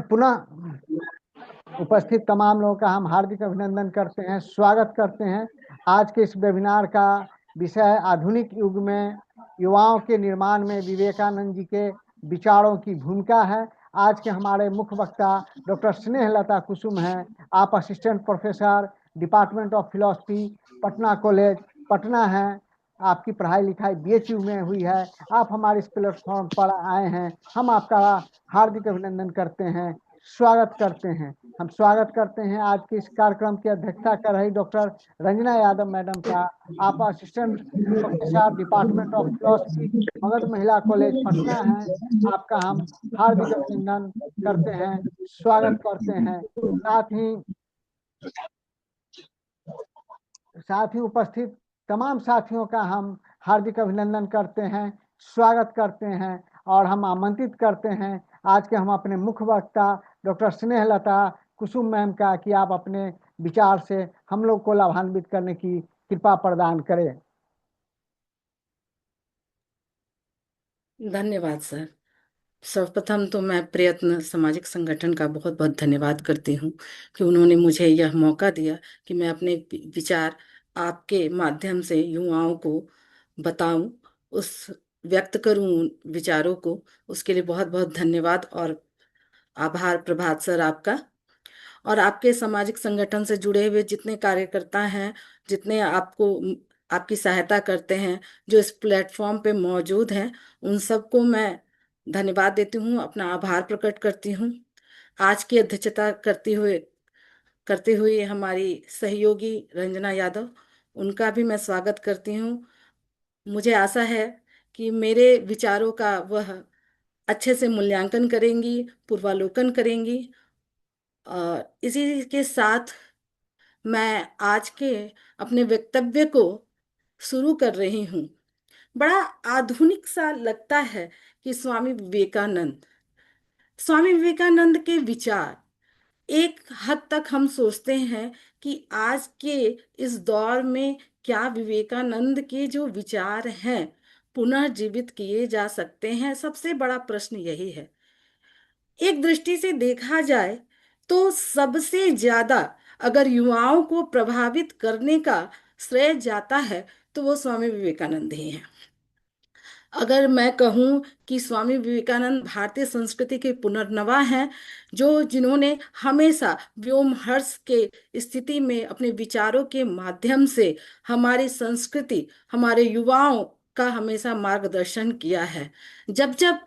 पुनः उपस्थित तमाम लोगों का हम हार्दिक अभिनंदन करते हैं, स्वागत करते हैं। आज के इस वेबिनार का विषय आधुनिक युग में युवाओं के निर्माण में विवेकानंद जी के विचारों की भूमिका है। आज के हमारे मुख्य वक्ता डॉक्टर स्नेहलता कुसुम हैं। आप assistant professor department of philosophy Patna college Patna हैं। आपकी पढ़ाई लिखाई बीएचयू में हुई है। आप हमारे इस प्लेटफॉर्म पर आए हैं, हम आपका हार्दिक अभिनंदन करते हैं, स्वागत करते हैं। हम स्वागत करते हैं आज के इस कार्यक्रम की अध्यक्षता कर रही डॉक्टर रंजना यादव मैडम का। आप assistant professor department of philosophy Magadh महिला कॉलेज पटना हैं। आपका हम हार्दिक अभिनंदन करते हैं, स्वागत करते हैं। साथ ही उपस्थित तमाम साथियों का हम हार्दिक अभिनंदन करते हैं, स्वागत करते हैं और हम आमंत्रित करते हैं आज के हम अपने मुख्य वक्ता डॉक्टर स्नेहलता कुसुम मैम का कि आप अपने विचार से हम लोग को लाभान्वित करने की कृपा प्रदान करें। धन्यवाद सर। सर्वप्रथम तो मैं प्रयत्न सामाजिक संगठन का बहुत बहुत धन्यवाद करती हूँ कि उन्होंने मुझे यह मौका दिया कि मैं अपने विचार आपके माध्यम से युवाओं को बताऊं, उस व्यक्त करूं उन विचारों को। उसके लिए बहुत बहुत धन्यवाद और आभार प्रभात सर आपका। और आपके सामाजिक संगठन से जुड़े हुए जितने कार्यकर्ता हैं, जितने आपको आपकी सहायता करते हैं, जो इस प्लेटफॉर्म पे मौजूद हैं, उन सबको मैं धन्यवाद देती हूँ, अपना आभार प्रकट करती हूँ। आज की अध्यक्षता करते हुए हमारी सहयोगी रंजना यादव, उनका भी मैं स्वागत करती हूँ। मुझे आशा है कि मेरे विचारों का वह अच्छे से मूल्यांकन करेंगी, पूर्वालोकन करेंगी। इसी के साथ मैं आज के अपने वक्तव्य को शुरू कर रही हूँ। बड़ा आधुनिक सा लगता है कि स्वामी विवेकानंद के विचार, एक हद तक हम सोचते हैं कि आज के इस दौर में क्या विवेकानंद के जो विचार हैं पुनर्जीवित किए जा सकते हैं। सबसे बड़ा प्रश्न यही है। एक दृष्टि से देखा जाए तो सबसे ज्यादा अगर युवाओं को प्रभावित करने का श्रेय जाता है तो वो स्वामी विवेकानंद ही हैं। अगर मैं कहूँ कि स्वामी विवेकानंद भारतीय संस्कृति के पुनर्नवा हैं, जो जिन्होंने हमेशा व्योमहर्ष के स्थिति में अपने विचारों के माध्यम से हमारी संस्कृति, हमारे युवाओं का हमेशा मार्गदर्शन किया है। जब जब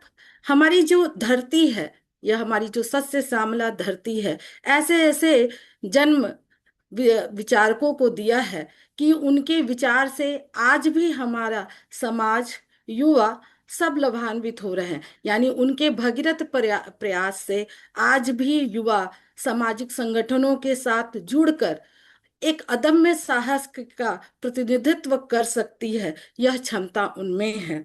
हमारी जो धरती है, यह हमारी जो सस्य श्यामला धरती है, ऐसे ऐसे जन्म विचारकों को दिया है कि उनके विचार से आज भी हमारा समाज, युवा सब लाभान्वित हो रहे हैं। यानी उनके भगीरथ प्रयास से आज भी युवा सामाजिक संगठनों के साथ जुड़कर एक अदम्य साहस का प्रतिनिधित्व कर सकती है। यह क्षमता उनमें है।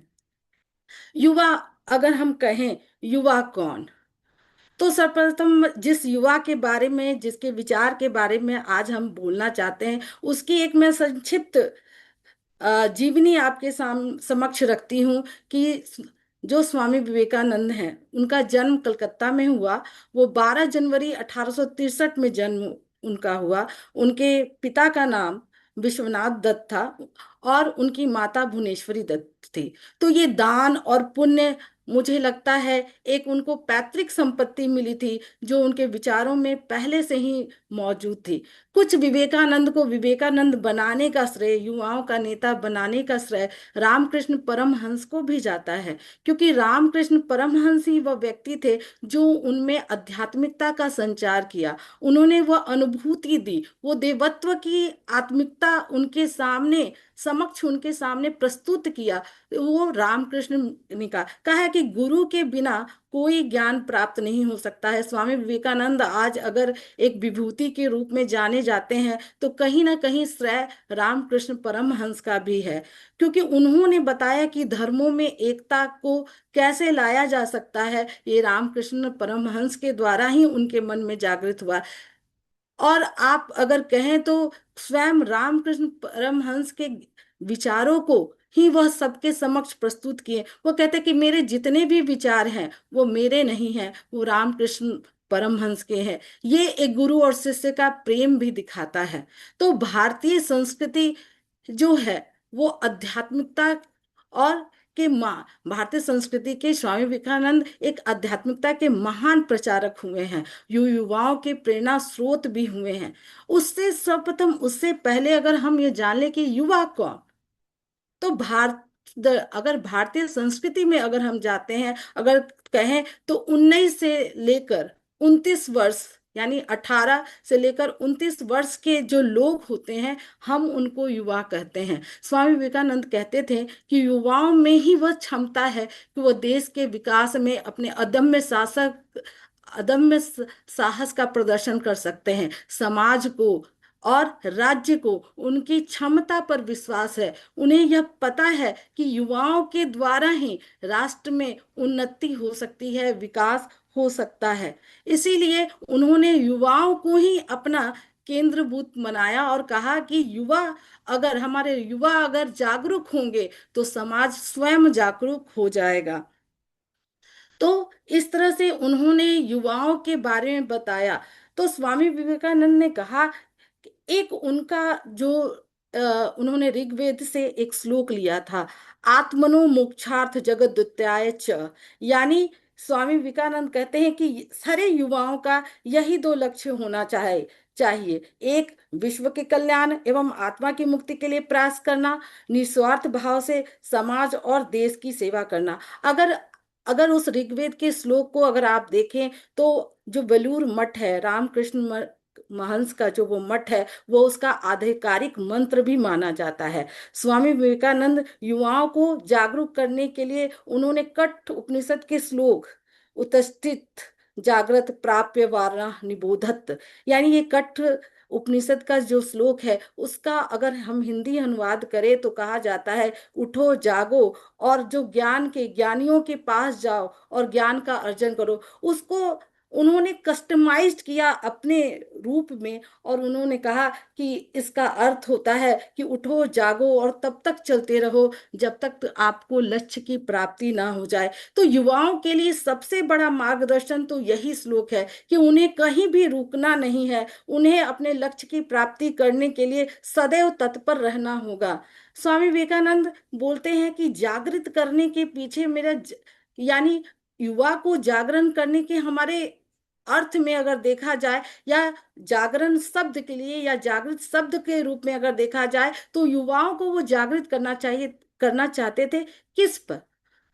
युवा, अगर हम कहें युवा कौन, तो सर्वप्रथम जिस युवा के बारे में, जिसके विचार के बारे में आज हम बोलना चाहते हैं, उसकी एक मैं संक्षिप्त जीवनी आपके समक्ष रखती हूँ कि जो स्वामी विवेकानंद हैं, उनका जन्म कलकत्ता में हुआ। वो 12 जनवरी 1863 में जन्म उनका हुआ। उनके पिता का नाम विश्वनाथ दत्त था और उनकी माता भुवनेश्वरी दत्त थी। तो ये दान और पुण्य, मुझे लगता है एक उनको पैतृक संपत्ति मिली थी जो उनके विचारों में पहले से ही मौजूद थी। कुछ विवेकानंद को विवेकानंद बनाने का श्रेय, युवाओं का नेता बनाने का श्रेय रामकृष्ण परमहंस को भी जाता है, क्योंकि रामकृष्ण परमहंस ही वह व्यक्ति थे जो उनमें आध्यात्मिकता का संचार किया। उन्होंने वह अनुभूति दी, वो देवत्व की आत्मिकता उनके सामने समक्ष उनके सामने प्रस्तुत किया। वो रामकृष्ण ने कहा है कि गुरु के बिना कोई ज्ञान प्राप्त नहीं हो सकता है। स्वामी विवेकानंद आज अगर एक विभूति के रूप में जाने जाते हैं तो कहीं ना कहीं श्रेय रामकृष्ण परमहंस का भी है, क्योंकि उन्होंने बताया कि धर्मों में एकता को कैसे लाया जा सकता है। ये रामकृष्ण परमहंस के द्वारा ही उनके मन में जागृत हुआ। और आप अगर कहें तो स्वयं रामकृष्ण परमहंस के विचारों को ही वह सबके समक्ष प्रस्तुत किए। वो कहते कि मेरे जितने भी विचार हैं वो मेरे नहीं हैं, वो रामकृष्ण परमहंस के हैं। ये एक गुरु और शिष्य का प्रेम भी दिखाता है। तो भारतीय संस्कृति जो है वो आध्यात्मिकता और के माँ भारतीय संस्कृति के स्वामी विवेकानंद एक आध्यात्मिकता के महान प्रचारक हुए हैं, युवाओं के प्रेरणा स्रोत भी हुए हैं। उससे सर्वप्रथम, उससे पहले अगर हम ये जान लें कि युवा कौन, तो अगर भारतीय संस्कृति में अगर हम जाते हैं, अगर कहें तो 19 से लेकर 29 वर्ष, यानी 18 से लेकर 29 वर्ष के जो लोग होते हैं, हम उनको युवा कहते हैं। स्वामी विवेकानंद कहते थे कि युवाओं में ही वह क्षमता है कि वह देश के विकास में अपने अदम्य साहस का प्रदर्शन कर सकते हैं। समाज को और राज्य को उनकी क्षमता पर विश्वास है। उन्हें यह पता है कि युवाओं के द्वारा ही राष्ट्र में उन्नति हो सकती है, विकास हो सकता है। इसीलिए उन्होंने युवाओं को ही अपना केंद्रभूत बनाया और कहा कि हमारे युवा अगर जागरूक होंगे तो समाज स्वयं जागरूक हो जाएगा। तो इस तरह से उन्होंने युवाओं के बारे में बताया। तो स्वामी विवेकानंद ने कहा कि एक उनका जो उन्होंने ऋग्वेद से एक श्लोक लिया था, आत्मनो मोक्षार्थ जगत द्वितीयाय च। यानी स्वामी विवेकानंद कहते हैं कि सारे युवाओं का यही दो लक्ष्य होना चाहिए। एक, विश्व के कल्याण एवं आत्मा की मुक्ति के लिए प्रयास करना, निस्वार्थ भाव से समाज और देश की सेवा करना। अगर अगर उस ऋग्वेद के श्लोक को अगर आप देखें तो जो बेलूर मठ है, रामकृष्ण महंस का जो वो मठ है, वो उसका आधिकारिक मंत्र भी माना जाता है। स्वामी विवेकानंद युवाओं को जागरूक करने के लिए उन्होंने कठ उपनिषद के श्लोक, उत्तिष्ठित जागृत प्राप्य वारणा निबोधत, यानी ये कठ उपनिषद का जो श्लोक है उसका अगर हम हिंदी अनुवाद करें तो कहा जाता है, उठो जागो और जो ज्ञान के ज्ञानियों के पास जाओ और ज्ञान का अर्जन करो। उसको उन्होंने कस्टमाइज्ड किया अपने रूप में, और उन्होंने कहा कि इसका अर्थ होता है कि उठो जागो और तब तक चलते रहो जब तक तो आपको लक्ष्य की प्राप्ति ना हो जाए। तो युवाओं के लिए सबसे बड़ा मार्गदर्शन तो यही श्लोक है कि उन्हें कहीं भी रुकना नहीं है, उन्हें अपने लक्ष्य की प्राप्ति करने के लिए सदैव तत्पर रहना होगा। स्वामी विवेकानंद बोलते हैं कि जागृत करने के पीछे यानी युवा को जागरण करने के हमारे अर्थ में अगर देखा जाए, या जागरण शब्द के लिए या जागृत शब्द के रूप में अगर देखा जाए, तो युवाओं को वो जागृत करना चाहते थे किस पर?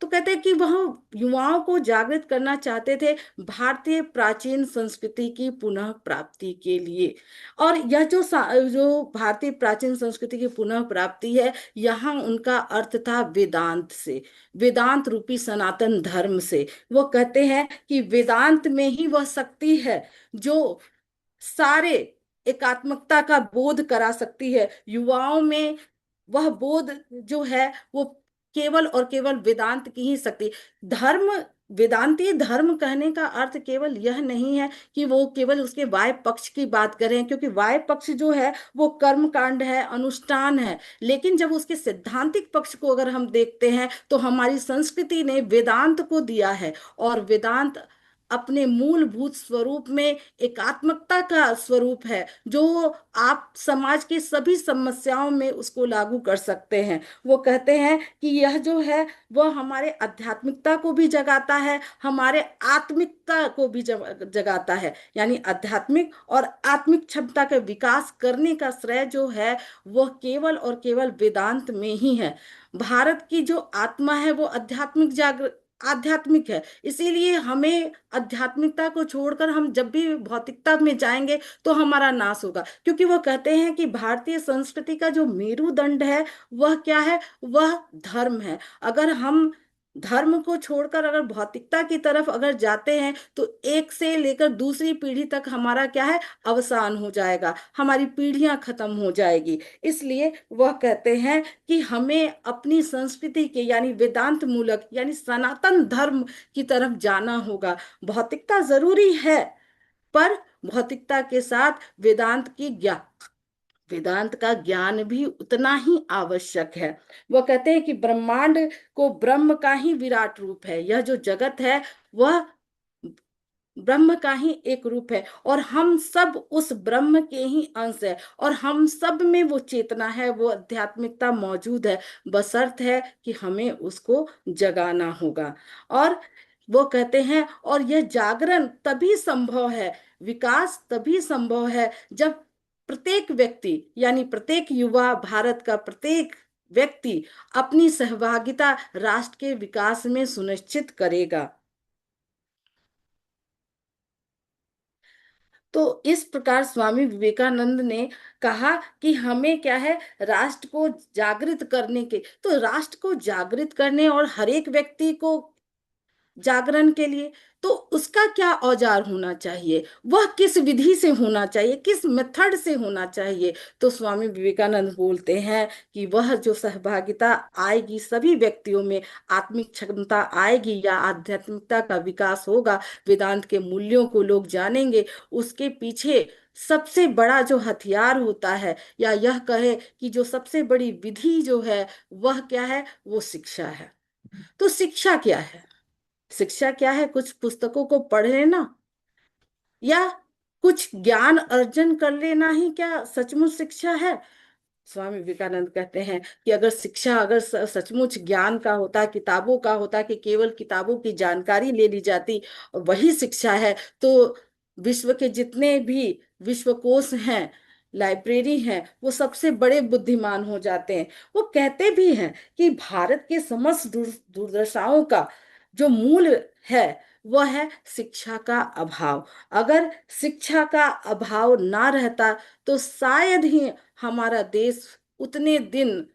तो कहते हैं कि वह युवाओं को जागृत करना चाहते थे भारतीय प्राचीन संस्कृति की पुनः प्राप्ति के लिए। और यह जो भारतीय प्राचीन संस्कृति की पुनः प्राप्ति है, यहाँ उनका अर्थ था वेदांत से, वेदांत रूपी सनातन धर्म से। वो कहते हैं कि वेदांत में ही वह शक्ति है जो सारे एकात्मकता का बोध करा सकती है युवाओं में। वह बोध जो है वो केवल और केवल वेदांत की ही शक्ति। धर्म, वेदांती धर्म कहने का अर्थ केवल यह नहीं है कि वो केवल उसके वाय पक्ष की बात करें, क्योंकि वाय पक्ष जो है वो कर्म कांड है, अनुष्ठान है। लेकिन जब उसके सिद्धांतिक पक्ष को अगर हम देखते हैं तो हमारी संस्कृति ने वेदांत को दिया है, और वेदांत अपने मूलभूत स्वरूप में एकात्मकता का स्वरूप है, जो आप समाज की सभी समस्याओं में उसको लागू कर सकते हैं। वो कहते हैं कि यह जो है वह हमारे आध्यात्मिकता को भी जगाता है, हमारे आत्मिकता को भी जगाता है। यानी आध्यात्मिक और आत्मिक क्षमता का विकास करने का श्रेय जो है वह केवल और केवल वेदांत में ही है। भारत की जो आत्मा है वो आध्यात्मिक है। इसीलिए हमें आध्यात्मिकता को छोड़कर हम जब भी भौतिकता में जाएंगे तो हमारा नाश होगा। क्योंकि वह कहते हैं कि भारतीय संस्कृति का जो मेरुदंड है वह क्या है? वह धर्म है। अगर हम धर्म को छोड़कर अगर भौतिकता की तरफ अगर जाते हैं तो एक से लेकर दूसरी पीढ़ी तक हमारा क्या है? अवसान हो जाएगा, हमारी पीढ़ियां खत्म हो जाएगी। इसलिए वह कहते हैं कि हमें अपनी संस्कृति के यानी वेदांत मूलक यानी सनातन धर्म की तरफ जाना होगा। भौतिकता जरूरी है, पर भौतिकता के साथ वेदांत का ज्ञान भी उतना ही आवश्यक है। वह कहते हैं कि ब्रह्मांड को ब्रह्म का ही विराट रूप है, यह जो जगत है वह ब्रह्म का ही एक रूप है, और हम सब उस ब्रह्म के ही अंश है, और हम सब में वो चेतना है, वो आध्यात्मिकता मौजूद है। बशर्त है कि हमें उसको जगाना होगा। और वो कहते हैं, और यह जागरण तभी संभव है, विकास तभी संभव है, जब प्रत्येक व्यक्ति यानी प्रत्येक युवा, भारत का प्रत्येक व्यक्ति अपनी सहभागिता राष्ट्र के विकास में सुनिश्चित करेगा। तो इस प्रकार स्वामी विवेकानंद ने कहा कि हमें क्या है, राष्ट्र को जागृत करने के, तो राष्ट्र को जागृत करने और हर एक व्यक्ति को जागरण के लिए, तो उसका क्या औजार होना चाहिए, वह किस विधि से होना चाहिए, किस मेथड से होना चाहिए। तो स्वामी विवेकानंद बोलते हैं कि वह जो सहभागिता आएगी सभी व्यक्तियों में, आत्मिक क्षमता आएगी या आध्यात्मिकता का विकास होगा, वेदांत के मूल्यों को लोग जानेंगे, उसके पीछे सबसे बड़ा जो हथियार होता है, या यह कहे कि जो सबसे बड़ी विधि जो है वह क्या है, वो शिक्षा है। तो शिक्षा क्या है? शिक्षा क्या है? कुछ पुस्तकों को पढ़ लेना या कुछ ज्ञान अर्जन कर लेना ही क्या सचमुच शिक्षा है? स्वामी विवेकानंद कहते हैं कि अगर शिक्षा, अगर सचमुच ज्ञान का होता, किताबों का होता, कि केवल किताबों की जानकारी ले ली जाती और वही शिक्षा है, तो विश्व के जितने भी विश्वकोश हैं, लाइब्रेरी हैं, वो सबसे बड़े बुद्धिमान हो जाते हैं। वो कहते भी हैं कि भारत के समस्त दुर्दशाओं का जो मूल है वह है शिक्षा का अभाव। अगर शिक्षा का अभाव ना रहता तो शायद ही हमारा देश उतने दिन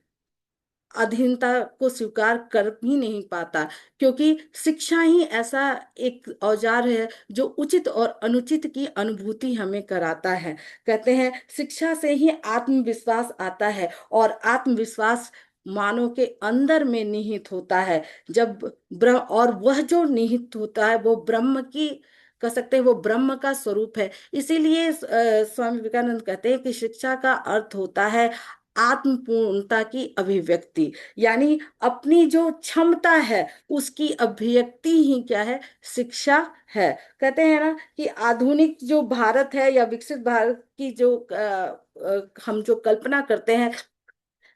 अधीनता को स्वीकार कर ही नहीं पाता, क्योंकि शिक्षा ही ऐसा एक औजार है जो उचित और अनुचित की अनुभूति हमें कराता है। कहते हैं शिक्षा से ही आत्मविश्वास आता है, और आत्मविश्वास मानव के अंदर में निहित होता है। जब ब्रह्म, और वह जो निहित होता है वो ब्रह्म की, कह सकते हैं वो ब्रह्म का स्वरूप है। इसीलिए स्वामी विवेकानंद कहते हैं कि शिक्षा का अर्थ होता है आत्मपूर्णता की अभिव्यक्ति, यानी अपनी जो क्षमता है उसकी अभिव्यक्ति ही क्या है, शिक्षा है। कहते हैं ना कि आधुनिक जो भारत है या विकसित भारत की जो हम जो कल्पना करते हैं,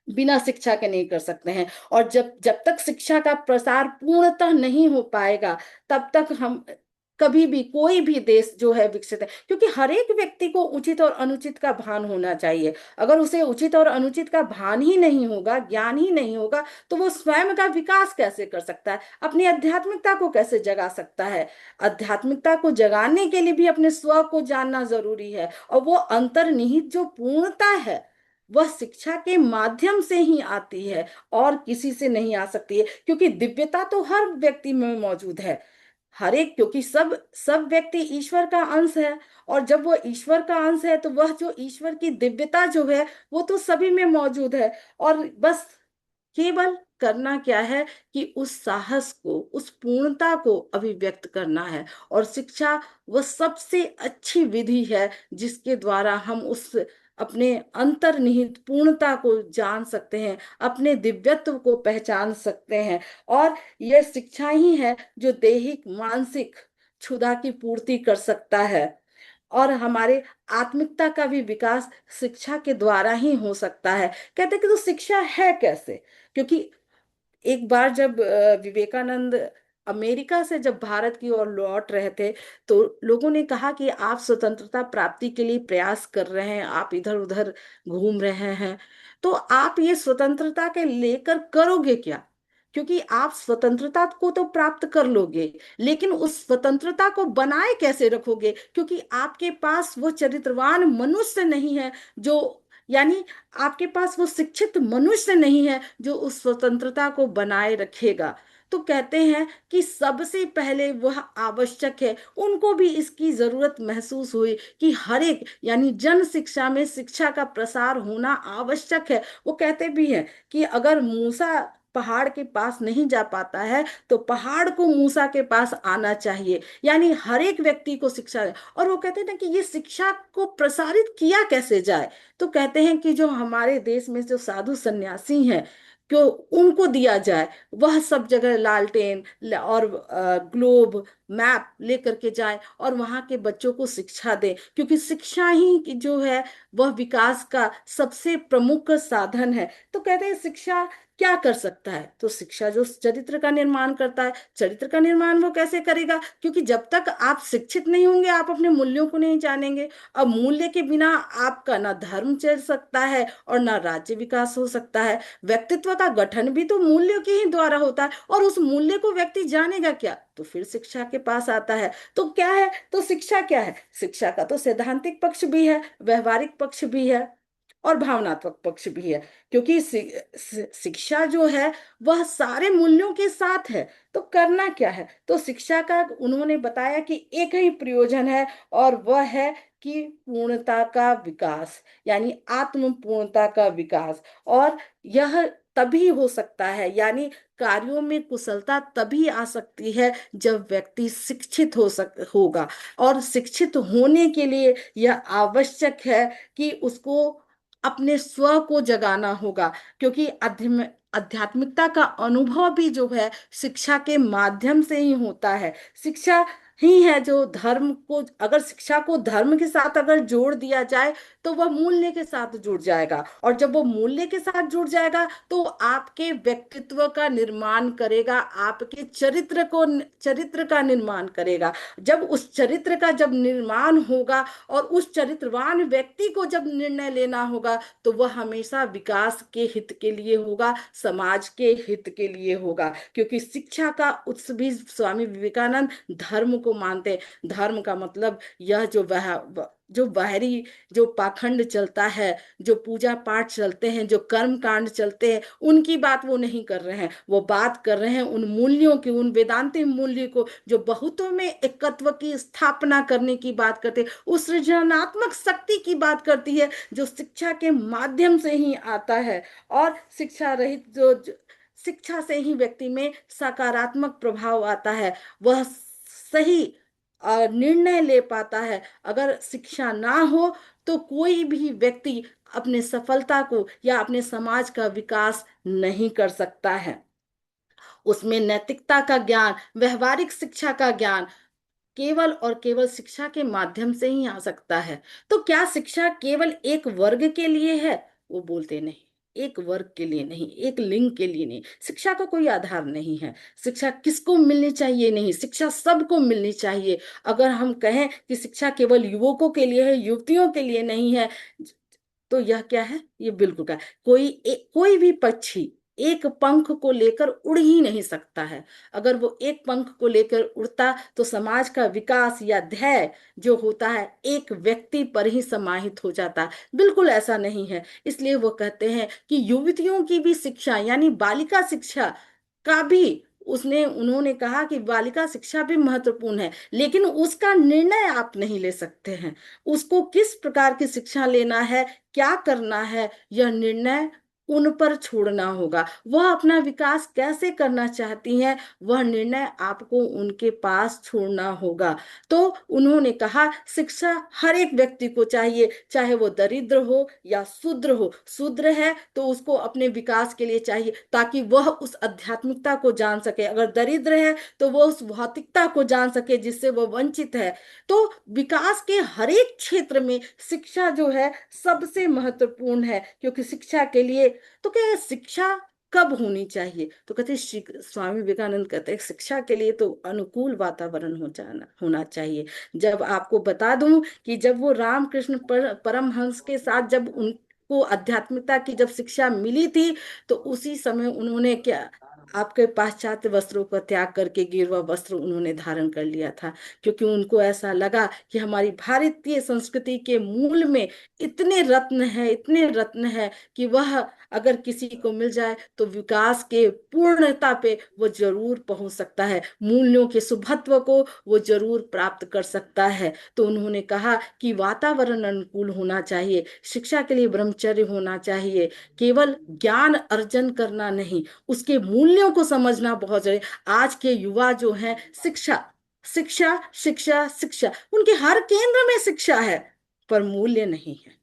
बिना शिक्षा के नहीं कर सकते हैं। और जब जब तक शिक्षा का प्रसार पूर्णतः नहीं हो पाएगा, तब तक हम कभी भी कोई भी देश जो है विकसित है, क्योंकि हर एक व्यक्ति को उचित और अनुचित का भान होना चाहिए। अगर उसे उचित और अनुचित का भान ही नहीं होगा, ज्ञान ही नहीं होगा, तो वो स्वयं का विकास कैसे कर सकता है, अपनी आध्यात्मिकता को कैसे जगा सकता है? आध्यात्मिकता को जगाने के लिए भी अपने स्व को जानना जरूरी है, और वो अंतर्निहित जो पूर्णता है वह शिक्षा के माध्यम से ही आती है, और किसी से नहीं आ सकती है, क्योंकि दिव्यता तो हर व्यक्ति में मौजूद है। हर एक, क्योंकि सब सब व्यक्ति ईश्वर का अंश है, और जब वो ईश्वर का अंश है तो वह जो ईश्वर की दिव्यता जो है वो तो सभी में मौजूद है। और बस केवल करना क्या है कि उस साहस को, उस पूर्णता को अभिव्यक्त करना है। और शिक्षा वह सबसे अच्छी विधि है जिसके द्वारा हम उस अपने अंतर्निहित पूर्णता को जान सकते हैं, अपने दिव्यत्व को पहचान सकते हैं। और यह शिक्षा ही है जो दैहिक मानसिक क्षुधा की पूर्ति कर सकता है। और हमारे आत्मिकता का भी विकास शिक्षा के द्वारा ही हो सकता है। कहते हैं कि तो शिक्षा है कैसे? क्योंकि एक बार जब विवेकानंद अमेरिका से जब भारत की ओर लौट रहे थे, तो लोगों ने कहा कि आप स्वतंत्रता प्राप्ति के लिए प्रयास कर रहे हैं, आप इधर उधर घूम रहे हैं, तो आप ये स्वतंत्रता के लेकर करोगे क्या? क्योंकि आप स्वतंत्रता को तो प्राप्त कर लोगे, लेकिन उस स्वतंत्रता को बनाए कैसे रखोगे? क्योंकि आपके पास वो चरित्रवान मनुष्य नहीं है, जो, यानी आपके पास वो शिक्षित मनुष्य नहीं है जो उस स्वतंत्रता को बनाए रखेगा। तो कहते हैं कि सबसे पहले वह आवश्यक है, उनको भी इसकी जरूरत महसूस हुई कि हर एक, यानी जन शिक्षा में शिक्षा का प्रसार होना आवश्यक है। वो कहते भी हैं कि अगर मूसा पहाड़ के पास नहीं जा पाता है, तो पहाड़ को मूसा के पास आना चाहिए। यानी हर एक व्यक्ति को शिक्षा। और वो कहते हैं ना कि ये शिक्षा को प्रसारित किया कैसे जाए। तो कहते हैं कि जो हमारे देश में जो साधु सन्यासी हैं, क्यों उनको दिया जाए, वह सब जगह लालटेन और ग्लोब मैप लेकर के जाए और वहां के बच्चों को शिक्षा दे, क्योंकि शिक्षा ही जो है वह विकास का सबसे प्रमुख साधन है। तो कहते हैं शिक्षा क्या कर सकता है, तो शिक्षा जो चरित्र का निर्माण करता है। चरित्र का निर्माण वो कैसे करेगा, क्योंकि जब तक आप शिक्षित नहीं होंगे आप अपने मूल्यों को नहीं जानेंगे। अब मूल्य के बिना आपका ना धर्म चल सकता है और ना राज्य विकास हो सकता है। व्यक्तित्व का गठन भी तो मूल्यों के ही द्वारा होता है, और उस मूल्य को व्यक्ति जानेगा क्या, तो फिर शिक्षा के पास आता है। तो क्या है, तो शिक्षा क्या है, शिक्षा का तो सैद्धांतिक पक्ष भी है, व्यवहारिक पक्ष भी है और भावनात्मक पक्ष भी है। क्योंकि शिक्षा जो है वह सारे मूल्यों के साथ है। तो करना क्या है, तो शिक्षा का उन्होंने बताया कि एक ही प्रयोजन है, और वह है कि पूर्णता का विकास, यानी आत्म पूर्णता का विकास। और यह तभी हो सकता है, यानी कार्यों में कुशलता तभी आ सकती है जब व्यक्ति शिक्षित होगा। और शिक्षित होने के लिए यह आवश्यक है कि उसको अपने स्व को जगाना होगा, क्योंकि आध्यात्मिकता का अनुभव भी जो है शिक्षा के माध्यम से ही होता है। शिक्षा ही है जो धर्म को, अगर शिक्षा को धर्म के साथ अगर जोड़ दिया जाए तो वह मूल्य के साथ जुड़ जाएगा, और जब वो मूल्य के साथ जुड़ जाएगा तो आपके व्यक्तित्व का निर्माण करेगा, आपके चरित्र का निर्माण करेगा। जब उस चरित्र का जब निर्माण होगा और उस चरित्रवान व्यक्ति को जब निर्णय लेना होगा, तो वह हमेशा विकास के हित के लिए होगा, समाज के हित के लिए होगा। क्योंकि शिक्षा का उत्स भी स्वामी विवेकानंद धर्म को मानते हैं। धर्म का मतलब यह जो बाहरी जो पाखंड चलता है, जो पूजा पाठ चलते हैं, जो कर्म कांड चलते हैं, उनकी बात वो नहीं कर रहे हैं। वो बात कर रहे हैं उन मूल्यों की, उन वेदांतिक मूल्य को जो बहुतों में एकत्व की स्थापना करने की बात करते हैं, उस सृजनात्मक शक्ति की बात करती है जो शिक्षा के माध्यम से ही आता है। और शिक्षा रहित शिक्षा से ही व्यक्ति में सकारात्मक प्रभाव आता है, वह सही निर्णय ले पाता है। अगर शिक्षा ना हो तो कोई भी व्यक्ति अपने सफलता को या अपने समाज का विकास नहीं कर सकता है। उसमें नैतिकता का ज्ञान, व्यवहारिक शिक्षा का ज्ञान केवल और केवल शिक्षा के माध्यम से ही आ सकता है। तो क्या शिक्षा केवल एक वर्ग के लिए है, वो बोलते नहीं। एक वर्ग के लिए नहीं, एक लिंग के लिए नहीं, शिक्षा का कोई आधार नहीं है। शिक्षा किसको मिलनी चाहिए, नहीं, शिक्षा सबको मिलनी चाहिए। अगर हम कहें कि शिक्षा केवल युवकों के लिए है, युवतियों के लिए नहीं है, तो यह क्या है, ये बिल्कुल का कोई भी पक्षी एक पंख को लेकर उड़ ही नहीं सकता है। अगर वो एक पंख को लेकर उड़ता तो समाज का विकास या ध्येय जो होता है एक व्यक्ति पर ही समाहित हो जाता। बिल्कुल ऐसा नहीं है। इसलिए वो कहते हैं कि युवतियों की भी शिक्षा यानी बालिका शिक्षा का भी, उसने उन्होंने कहा कि बालिका शिक्षा भी महत्वपूर्ण है, लेकिन उसका निर्णय आप नहीं ले सकते हैं। उसको किस प्रकार की शिक्षा लेना है, क्या करना है, यह निर्णय उन पर छोड़ना होगा। वह अपना विकास कैसे करना चाहती हैं, वह निर्णय आपको उनके पास छोड़ना होगा। तो उन्होंने कहा शिक्षा हर एक व्यक्ति को चाहिए, चाहे वो दरिद्र हो या शूद्र हो। शूद्र है तो उसको अपने विकास के लिए चाहिए ताकि वह उस आध्यात्मिकता को जान सके, अगर दरिद्र है तो वह उस भौतिकता को जान सके जिससे वह वंचित है। तो विकास के हर एक क्षेत्र में शिक्षा जो है सबसे महत्वपूर्ण है, क्योंकि शिक्षा के लिए, तो क्या है, शिक्षा कब होनी चाहिए, तो कहते स्वामी विवेकानंद कहते हैं शिक्षा के लिए तो अनुकूल वातावरण होना चाहिए। जब आपको बता दूं कि जब वो रामकृष्ण परमहंस के साथ जब उनको आध्यात्मिकता की जब शिक्षा मिली थी, तो उसी समय उन्होंने क्या आपके पाश्चात्य वस्त्रों का त्याग करके गेरुआ वस्त्र उन्होंने धारण कर लिया था, क्योंकि उनको ऐसा लगा कि हमारी भारतीय संस्कृति के मूल में इतने रत्न है, इतने रत्न है कि वह अगर किसी को मिल जाए तो विकास के पूर्णता पे वो जरूर पहुंच सकता है, मूल्यों के शुभत्व को वो जरूर प्राप्त कर सकता है। तो उन्होंने कहा कि वातावरण अनुकूल होना चाहिए, शिक्षा के लिए ब्रह्मचर्य होना चाहिए, केवल ज्ञान अर्जन करना नहीं, उसके मूल्यों को समझना बहुत जरूरी। आज के युवा जो हैं, शिक्षा शिक्षा शिक्षा शिक्षा, उनके हर केंद्र में शिक्षा है पर मूल्य नहीं है।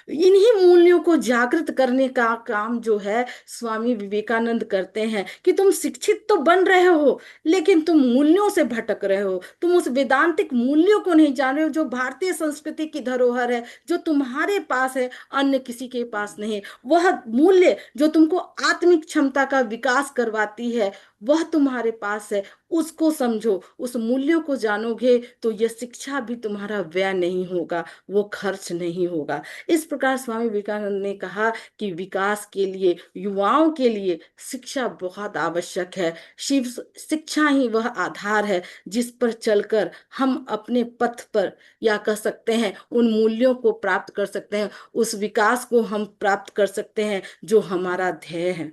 इन्हीं मूल्यों को जागृत करने का काम जो है स्वामी विवेकानंद करते हैं कि तुम शिक्षित तो बन रहे हो लेकिन तुम मूल्यों से भटक रहे हो, तुम उस वेदांतिक मूल्यों को नहीं जान रहे हो जो भारतीय संस्कृति की धरोहर है, जो तुम्हारे पास है, अन्य किसी के पास नहीं। वह मूल्य जो तुमको आत्मिक क्षमता का विकास करवाती है वह तुम्हारे पास है, उसको समझो, उस मूल्यों को जानोगे तो यह शिक्षा भी तुम्हारा व्यय नहीं होगा, वो खर्च नहीं होगा। इस प्रकार स्वामी विवेकानंद ने कहा कि विकास के लिए, युवाओं के लिए शिक्षा बहुत आवश्यक है। शिव शिक्षा ही वह आधार है जिस पर चलकर हम अपने पथ पर, या कह सकते हैं उन मूल्यों को प्राप्त कर सकते हैं, उस विकास को हम प्राप्त कर सकते हैं जो हमारा ध्येय है।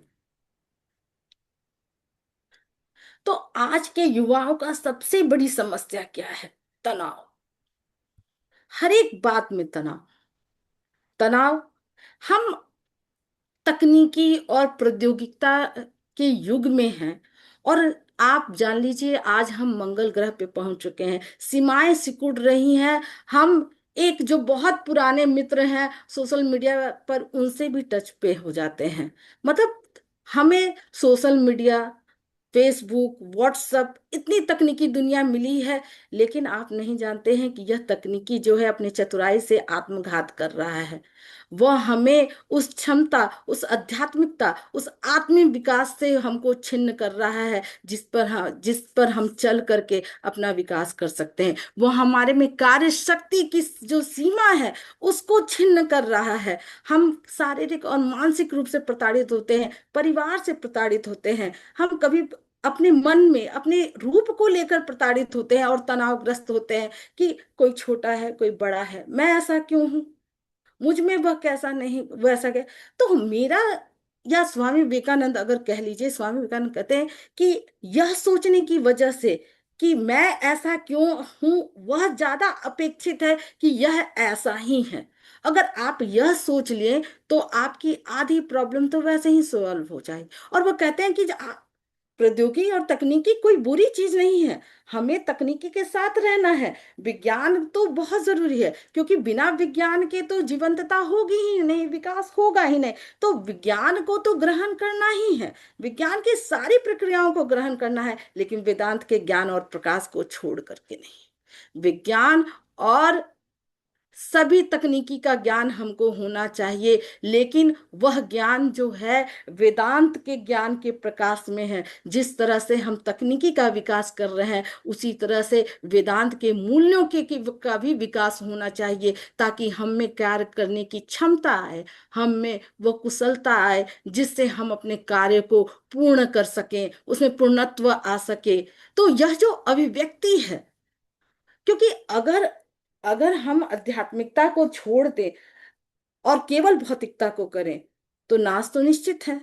तो आज के युवाओं का सबसे बड़ी समस्या क्या है? तनाव। हर एक बात में तनाव, तनाव। हम तकनीकी और प्रौद्योगिकता के युग में हैं, और आप जान लीजिए आज हम मंगल ग्रह पे पहुंच चुके हैं, सीमाएं सिकुड़ रही हैं। हम एक जो बहुत पुराने मित्र हैं सोशल मीडिया पर, उनसे भी टच पे हो जाते हैं। मतलब हमें सोशल मीडिया, फेसबुक, व्हाट्सएप, इतनी तकनीकी दुनिया मिली है, लेकिन आप नहीं जानते हैं कि यह तकनीकी जो है अपनी चतुराई से आत्मघात कर रहा है। वह हमें उस क्षमता, उस आध्यात्मिकता, उस आत्मिक विकास से हमको छिन्न कर रहा है जिस पर हम चल करके अपना विकास कर सकते हैं। वह हमारे में कार्य शक्ति की जो सीमा है उसको छिन्न कर रहा है। हम शारीरिक और मानसिक रूप से प्रताड़ित होते हैं, परिवार से प्रताड़ित होते हैं, हम कभी अपने मन में अपने रूप को लेकर प्रताड़ित होते हैं और तनावग्रस्त होते हैं कि कोई छोटा है, कोई बड़ा है, मैं ऐसा क्यों हूं, मुझ में वह कैसा नहीं, वैसा क्या। तो मेरा, या स्वामी विवेकानंद अगर कह लीजिए, स्वामी विवेकानंद कहते हैं कि यह सोचने की वजह से कि मैं ऐसा क्यों हूं, वह ज्यादा अपेक्षित है कि यह ऐसा ही है। अगर आप यह सोच लें तो आपकी आधी प्रॉब्लम तो वैसे ही सॉल्व हो जाएगी। और वो कहते हैं कि प्रौद्योगिकी और तकनीकी कोई बुरी चीज नहीं है, हमें तकनीकी के साथ रहना है। विज्ञान तो बहुत जरूरी है, क्योंकि बिना विज्ञान के तो जीवंतता होगी ही नहीं, विकास होगा ही नहीं। तो विज्ञान को तो ग्रहण करना ही है, विज्ञान की सारी प्रक्रियाओं को ग्रहण करना है, लेकिन वेदांत के ज्ञान और प्रकाश को छोड़ करके नहीं। विज्ञान और सभी तकनीकी का ज्ञान हमको होना चाहिए, लेकिन वह ज्ञान जो है वेदांत के ज्ञान के प्रकाश में है। जिस तरह से हम तकनीकी का विकास कर रहे हैं उसी तरह से वेदांत के मूल्यों का भी विकास होना चाहिए, ताकि हम में कार्य करने की क्षमता आए, हम में वो कुशलता आए जिससे हम अपने कार्य को पूर्ण कर सकें, उसमें पूर्णत्व आ सके। तो यह जो अभिव्यक्ति है, क्योंकि अगर अगर हम आध्यात्मिकता को छोड़ दें और केवल भौतिकता को करें तो नाश तो निश्चित है।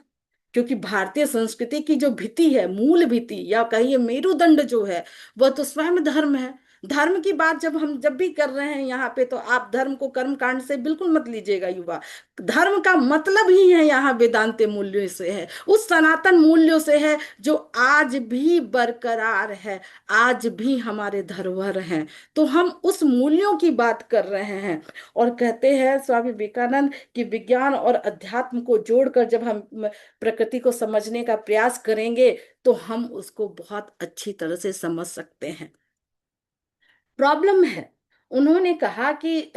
क्योंकि भारतीय संस्कृति की जो भित्ति है, मूल भित्ति या कहिए मेरुदंड जो है, वह तो स्वयं धर्म है। धर्म की बात जब भी कर रहे हैं यहाँ पे, तो आप धर्म को कर्म कांड से बिल्कुल मत लीजिएगा युवा। धर्म का मतलब ही है यहाँ वेदांत मूल्यों से है, उस सनातन मूल्यों से है जो आज भी बरकरार है, आज भी हमारे धरोहर हैं। तो हम उस मूल्यों की बात कर रहे हैं। और कहते हैं स्वामी विवेकानंद कि विज्ञान और अध्यात्म को जोड़कर जब हम प्रकृति को समझने का प्रयास करेंगे तो हम उसको बहुत अच्छी तरह से समझ सकते हैं। प्रॉब्लम है, उन्होंने कहा कि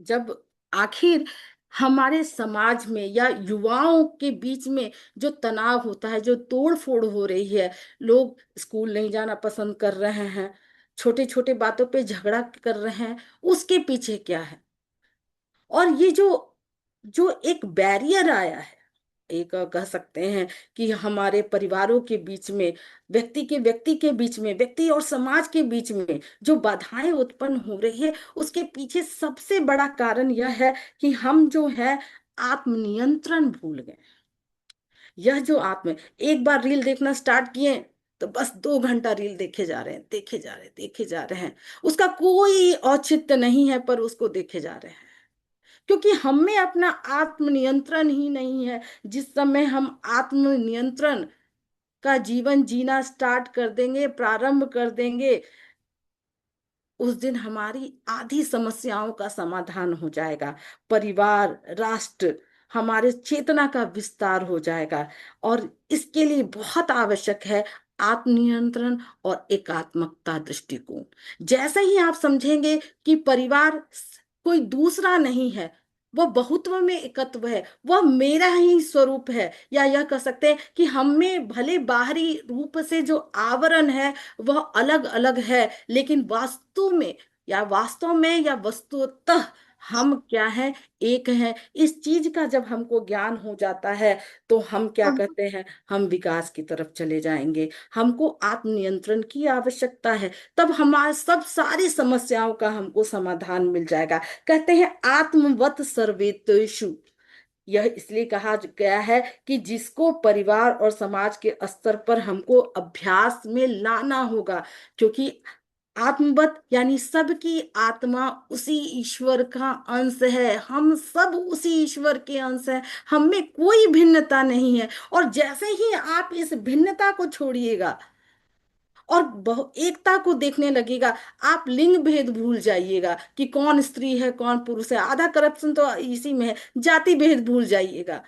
जब आखिर हमारे समाज में या युवाओं के बीच में जो तनाव होता है, जो तोड़ फोड़ हो रही है, लोग स्कूल नहीं जाना पसंद कर रहे हैं, छोटे छोटे बातों पे झगड़ा कर रहे हैं, उसके पीछे क्या है? और ये जो जो एक बैरियर आया है, एक कह सकते हैं कि हमारे परिवारों के बीच में, व्यक्ति के बीच में, व्यक्ति और समाज के बीच में जो बाधाएं उत्पन्न हो रही है, उसके पीछे सबसे बड़ा कारण यह है कि हम जो है आत्मनियंत्रण भूल गए। यह जो आत्म एक बार रील देखना स्टार्ट किए तो बस 2 घंटा रील देखे जा रहे हैं, देखे जा रहे हैं, देखे जा रहे हैं। उसका कोई औचित्य नहीं है, पर उसको देखे जा रहे हैं, क्योंकि हम में अपना आत्मनियंत्रण ही नहीं है। जिस समय हम आत्मनियंत्रण का जीवन जीना स्टार्ट कर देंगे, प्रारंभ कर देंगे, उस दिन हमारी आधी समस्याओं का समाधान हो जाएगा। परिवार, राष्ट्र, हमारे चेतना का विस्तार हो जाएगा। और इसके लिए बहुत आवश्यक है आत्मनियंत्रण और एकात्मकता दृष्टिकोण। जैसे ही आप समझेंगे कि परिवार कोई दूसरा नहीं है, वह बहुत्व में एकत्व है, वह मेरा ही स्वरूप है, या यह कह सकते हैं कि हम में भले बाहरी रूप से जो आवरण है वह अलग अलग है, लेकिन वास्तव में या वस्तुतः हम क्या है, एक हैं। इस चीज का जब हमको ज्ञान हो जाता है तो हम क्या कहते हैं, हम विकास की तरफ चले जाएंगे। हमको आत्मनियंत्रण की आवश्यकता है, तब हमारे सब सारी समस्याओं का हमको समाधान मिल जाएगा। कहते हैं आत्मवत सर्वेतेषु। यह इसलिए कहा गया है कि जिसको परिवार और समाज के स्तर पर हमको अभ्यास में लाना होगा, क्योंकि आत्मवत यानी सबकी आत्मा उसी ईश्वर का अंश है। हम सब उसी ईश्वर के अंश हैं, हम में कोई भिन्नता नहीं है। और जैसे ही आप इस भिन्नता को छोड़िएगा और एकता को देखने लगेगा, आप लिंग भेद भूल जाइएगा कि कौन स्त्री है कौन पुरुष है। आधा करप्शन तो इसी में है। जाति भेद भूल जाइएगा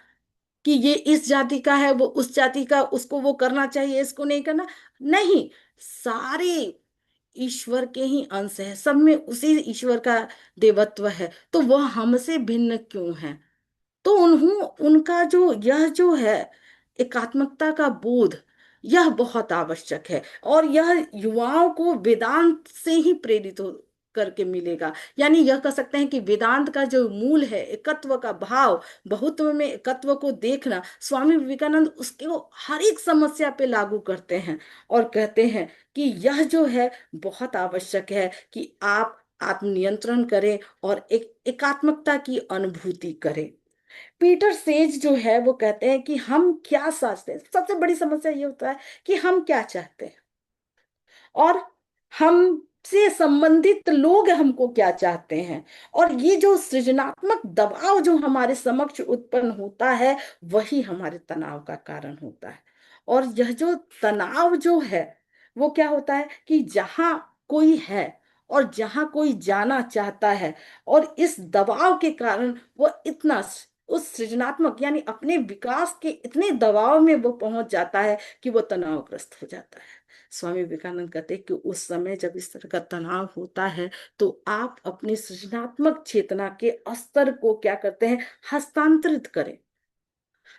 कि ये इस जाति का है, वो उस जाति का, उसको वो करना चाहिए, इसको नहीं करना। नहीं, सारे ईश्वर के ही अंश है, सब में उसी ईश्वर का देवत्व है, तो वह हमसे भिन्न क्यों है। तो उनका जो यह जो है एकात्मकता का बोध, यह बहुत आवश्यक है। और यह युवाओं को वेदांत से ही प्रेरित हो करके मिलेगा। यानी यह कह सकते हैं कि वेदांत का जो मूल है एकत्व का भाव, बहुत्व में एकत्व को देखना, स्वामी विवेकानंद उसको हर एक समस्या पे लागू करते हैं और कहते हैं कि यह जो है बहुत आवश्यक है कि आप आत्मनियंत्रण करें और एक एकात्मकता की अनुभूति करें। पीटर सेज जो है वो कहते हैं कि हम क्या सोचते हैं, सबसे बड़ी समस्या ये होता है कि हम क्या चाहते हैं और हमसे संबंधित लोग हमको क्या चाहते हैं। और ये जो सृजनात्मक दबाव जो हमारे समक्ष उत्पन्न होता है, वही हमारे तनाव का कारण होता है। और यह जो तनाव जो है वो क्या होता है कि जहां कोई है और जहां कोई जाना चाहता है, और इस दबाव के कारण वो इतना उस सृजनात्मक यानी अपने विकास के इतने दबाव में वो पहुंच जाता है कि वो तनावग्रस्त हो जाता है। स्वामी विवेकानंद कहते हैं कि उस समय जब इस तरह का तनाव होता है तो आप अपनी सृजनात्मक चेतना के स्तर को क्या करते हैं, हस्तांतरित करें।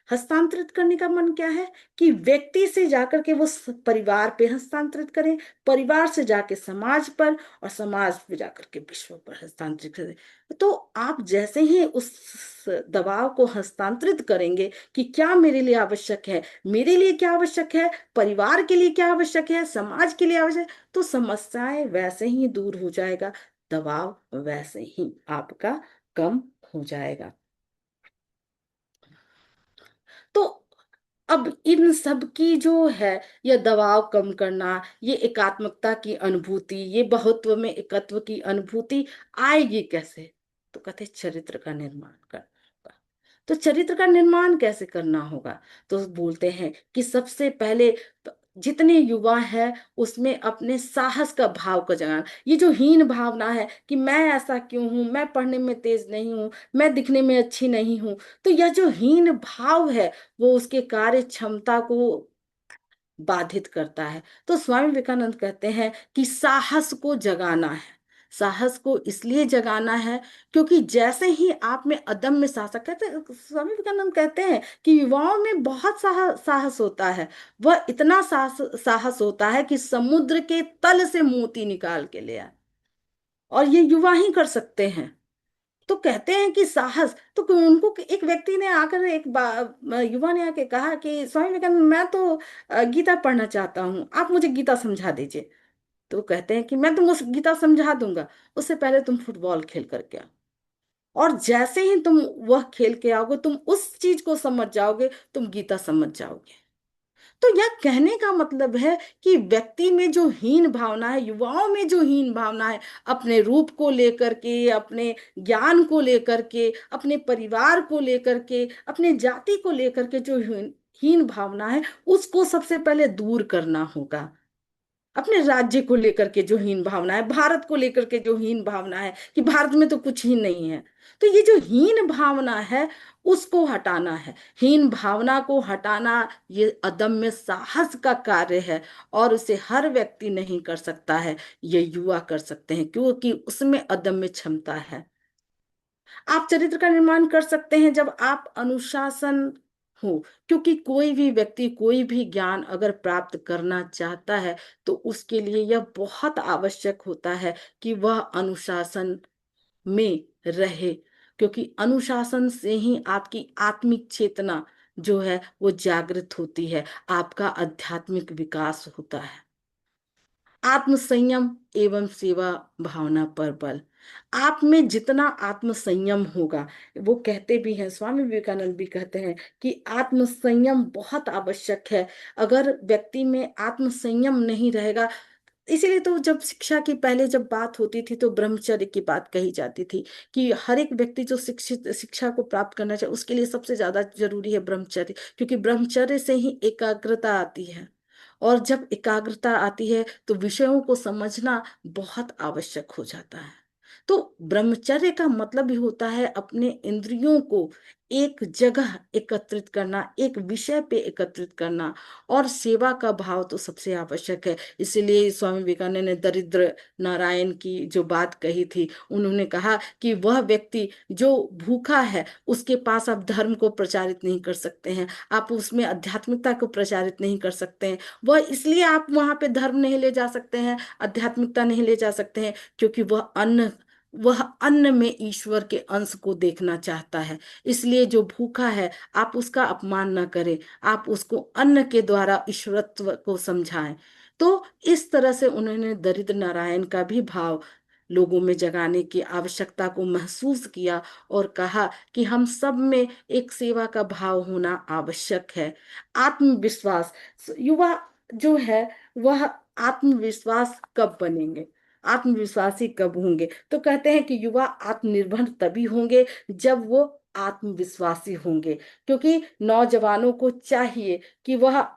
हस्तांतरित करने का मन क्या है कि व्यक्ति से जाकर के वो परिवार पे हस्तांतरित करें, परिवार से जाके समाज पर, और समाज पे जाकर के विश्व पर हस्तांतरित करें। तो आप जैसे ही उस दबाव को हस्तांतरित करेंगे कि क्या मेरे लिए आवश्यक है, मेरे लिए क्या आवश्यक है, परिवार के लिए क्या आवश्यक है, समाज के लिए आवश्यक है, तो समस्याएं वैसे ही दूर हो जाएगा, दबाव वैसे ही आपका कम हो जाएगा। तो अब इन सब की जो है, ये दबाव कम करना, ये एकात्मकता की अनुभूति, ये बहुत्व में एकत्व की अनुभूति आएगी कैसे। तो कहते हैं चरित्र का निर्माण करना होगा। तो चरित्र का निर्माण कैसे करना होगा, तो बोलते हैं कि सबसे पहले जितने युवा है उसमें अपने साहस का भाव को जगाना। ये जो हीन भावना है कि मैं ऐसा क्यों हूं, मैं पढ़ने में तेज नहीं हूं, मैं दिखने में अच्छी नहीं हूं, तो यह जो हीन भाव है वो उसके कार्य क्षमता को बाधित करता है। तो स्वामी विवेकानंद कहते हैं कि साहस को जगाना है। साहस को इसलिए जगाना है क्योंकि जैसे ही आप में अदम्य साहस, कहते हैं स्वामी विवेकानंद कहते हैं कि युवाओं में बहुत साहस होता है। वह इतना साहस होता है कि समुद्र के तल से मोती निकाल के ले आए, और ये युवा ही कर सकते हैं। तो कहते हैं कि साहस, तो उनको एक व्यक्ति ने आकर, युवा ने आके कहा कि स्वामी विवेकानंद, मैं तो गीता पढ़ना चाहता हूँ, आप मुझे गीता समझा दीजिए। तो कहते हैं कि मैं तुमको गीता समझा दूंगा, उससे पहले तुम फुटबॉल खेल करके आओ। और जैसे ही तुम वह खेल के आओगे, तुम उस चीज को समझ जाओगे, तुम गीता समझ जाओगे। तो यह कहने का मतलब है कि व्यक्ति में जो हीन भावना है, युवाओं में जो हीन भावना है, अपने रूप को लेकर के, अपने ज्ञान को लेकर के, अपने परिवार को लेकर के, अपने जाति को लेकर के जो हीन भावना है, उसको सबसे पहले दूर करना होगा। अपने राज्य को लेकर के जो हीन भावना है, भारत को लेकर के जो हीन भावना है कि भारत में तो कुछ ही नहीं है, तो ये जो हीन भावना है, उसको हटाना है। हीन भावना को हटाना ये अदम्य साहस का कार्य है, और उसे हर व्यक्ति नहीं कर सकता है, ये युवा कर सकते हैं, क्योंकि उसमें अदम्य क्षमता है। आप चरित्र का निर्माण कर सकते हैं जब आप अनुशासन हो, क्योंकि कोई भी व्यक्ति कोई भी ज्ञान अगर प्राप्त करना चाहता है, तो उसके लिए यह बहुत आवश्यक होता है कि वह अनुशासन में रहे, क्योंकि अनुशासन से ही आपकी आत्मिक चेतना जो है वो जागृत होती है, आपका आध्यात्मिक विकास होता है। आत्म संयम एवं सेवा भावना पर बल। आप में जितना आत्म संयम होगा, वो कहते भी हैं, स्वामी विवेकानंद भी कहते हैं कि आत्म संयम बहुत आवश्यक है। अगर व्यक्ति में आत्म संयम नहीं रहेगा, इसीलिए तो जब शिक्षा की पहले जब बात होती थी, तो ब्रह्मचर्य की बात कही जाती थी कि हर एक व्यक्ति जो शिक्षा को प्राप्त करना चाहे, उसके लिए सबसे ज्यादा जरूरी है ब्रह्मचर्य, क्योंकि ब्रह्मचर्य से ही एकाग्रता आती है। और जब एकाग्रता आती है, तो विषयों को समझना बहुत आवश्यक हो जाता है। तो ब्रह्मचर्य का मतलब भी होता है अपने इंद्रियों को एक जगह एकत्रित करना, एक विषय पे एकत्रित करना। और सेवा का भाव तो सबसे आवश्यक है। इसीलिए स्वामी विवेकानंद ने दरिद्र नारायण की जो बात कही थी, उन्होंने कहा कि वह व्यक्ति जो भूखा है, उसके पास आप धर्म को प्रचारित नहीं कर सकते हैं, आप उसमें आध्यात्मिकता को प्रचारित नहीं कर सकते हैं। वह इसलिए आप वहां पे धर्म नहीं ले जा सकते हैं, आध्यात्मिकता नहीं ले जा सकते हैं, क्योंकि वह अन्न में ईश्वर के अंश को देखना चाहता है। इसलिए जो भूखा है, आप उसका अपमान न करें, आप उसको अन्न के द्वारा ईश्वरत्व को समझाएं। तो इस तरह से उन्होंने दरिद्र नारायण का भी भाव लोगों में जगाने की आवश्यकता को महसूस किया, और कहा कि हम सब में एक सेवा का भाव होना आवश्यक है। आत्मविश्वास, युवा जो है वह आत्मविश्वास कब बनेंगे, आत्मविश्वासी कब होंगे? तो कहते हैं कि युवा आत्मनिर्भर तभी होंगे जब वो आत्मविश्वासी होंगे। क्योंकि नौजवानों को चाहिए कि वह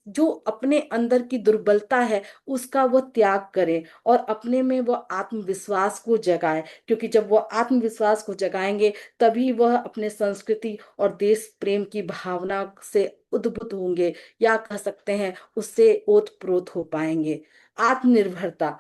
जो अपने अंदर की दुर्बलता है, उसका वह त्याग करे, और अपने में वह आत्मविश्वास को जगाए। क्योंकि जब वह आत्मविश्वास को जगाएंगे, तभी वह अपने संस्कृति और देश प्रेम की भावना से उद्बुद्ध होंगे, या कह सकते हैं उससे ओतप्रोत हो पाएंगे। आत्मनिर्भरता,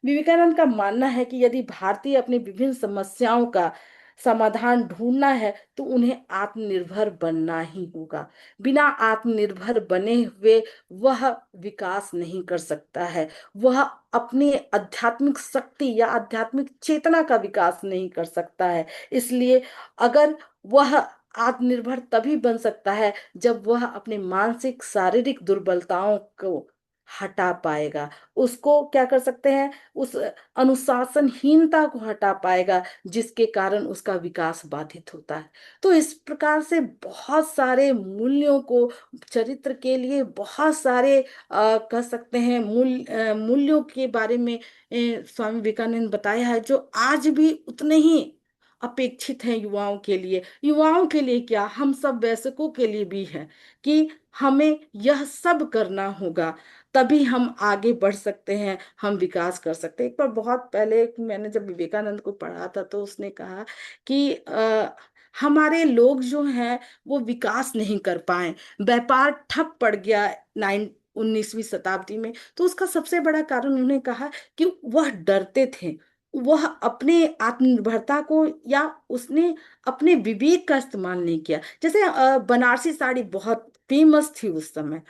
विवेकानंद का मानना है कि यदि भारतीय अपनी विभिन्न समस्याओं का समाधान ढूंढना है, तो उन्हें आत्मनिर्भर बनना ही होगा। बिना आत्मनिर्भर बने हुए वह विकास नहीं कर सकता है, वह अपनी आध्यात्मिक शक्ति या आध्यात्मिक चेतना का विकास नहीं कर सकता है। इसलिए अगर वह आत्मनिर्भर तभी बन सकता है जब वह अपने मानसिक शारीरिक दुर्बलताओं को हटा पाएगा, उसको क्या कर सकते हैं, उस अनुशासनहीनता को हटा पाएगा, जिसके कारण उसका विकास बाधित होता है। तो इस प्रकार से बहुत सारे मूल्यों को, चरित्र के लिए बहुत सारे कह सकते हैं मूल्यों के बारे में स्वामी विवेकानंद ने बताया है, जो आज भी उतने ही अपेक्षित हैं युवाओं के लिए। युवाओं के लिए क्या, हम सब वयस्कों के लिए भी है कि हमें यह सब करना होगा, तभी हम आगे बढ़ सकते हैं, हम विकास कर सकते हैं। एक बार बहुत पहले मैंने जब विवेकानंद को पढ़ा था, तो उसने कहा कि हमारे लोग जो हैं वो विकास नहीं कर पाए, व्यापार ठप पड़ गया 19वीं शताब्दी में। तो उसका सबसे बड़ा कारण उन्होंने कहा कि वह डरते थे, वह अपने आत्मनिर्भरता को, या उसने अपने विवेक का इस्तेमाल नहीं किया। जैसे बनारसी साड़ी बहुत फेमस थी उस समय,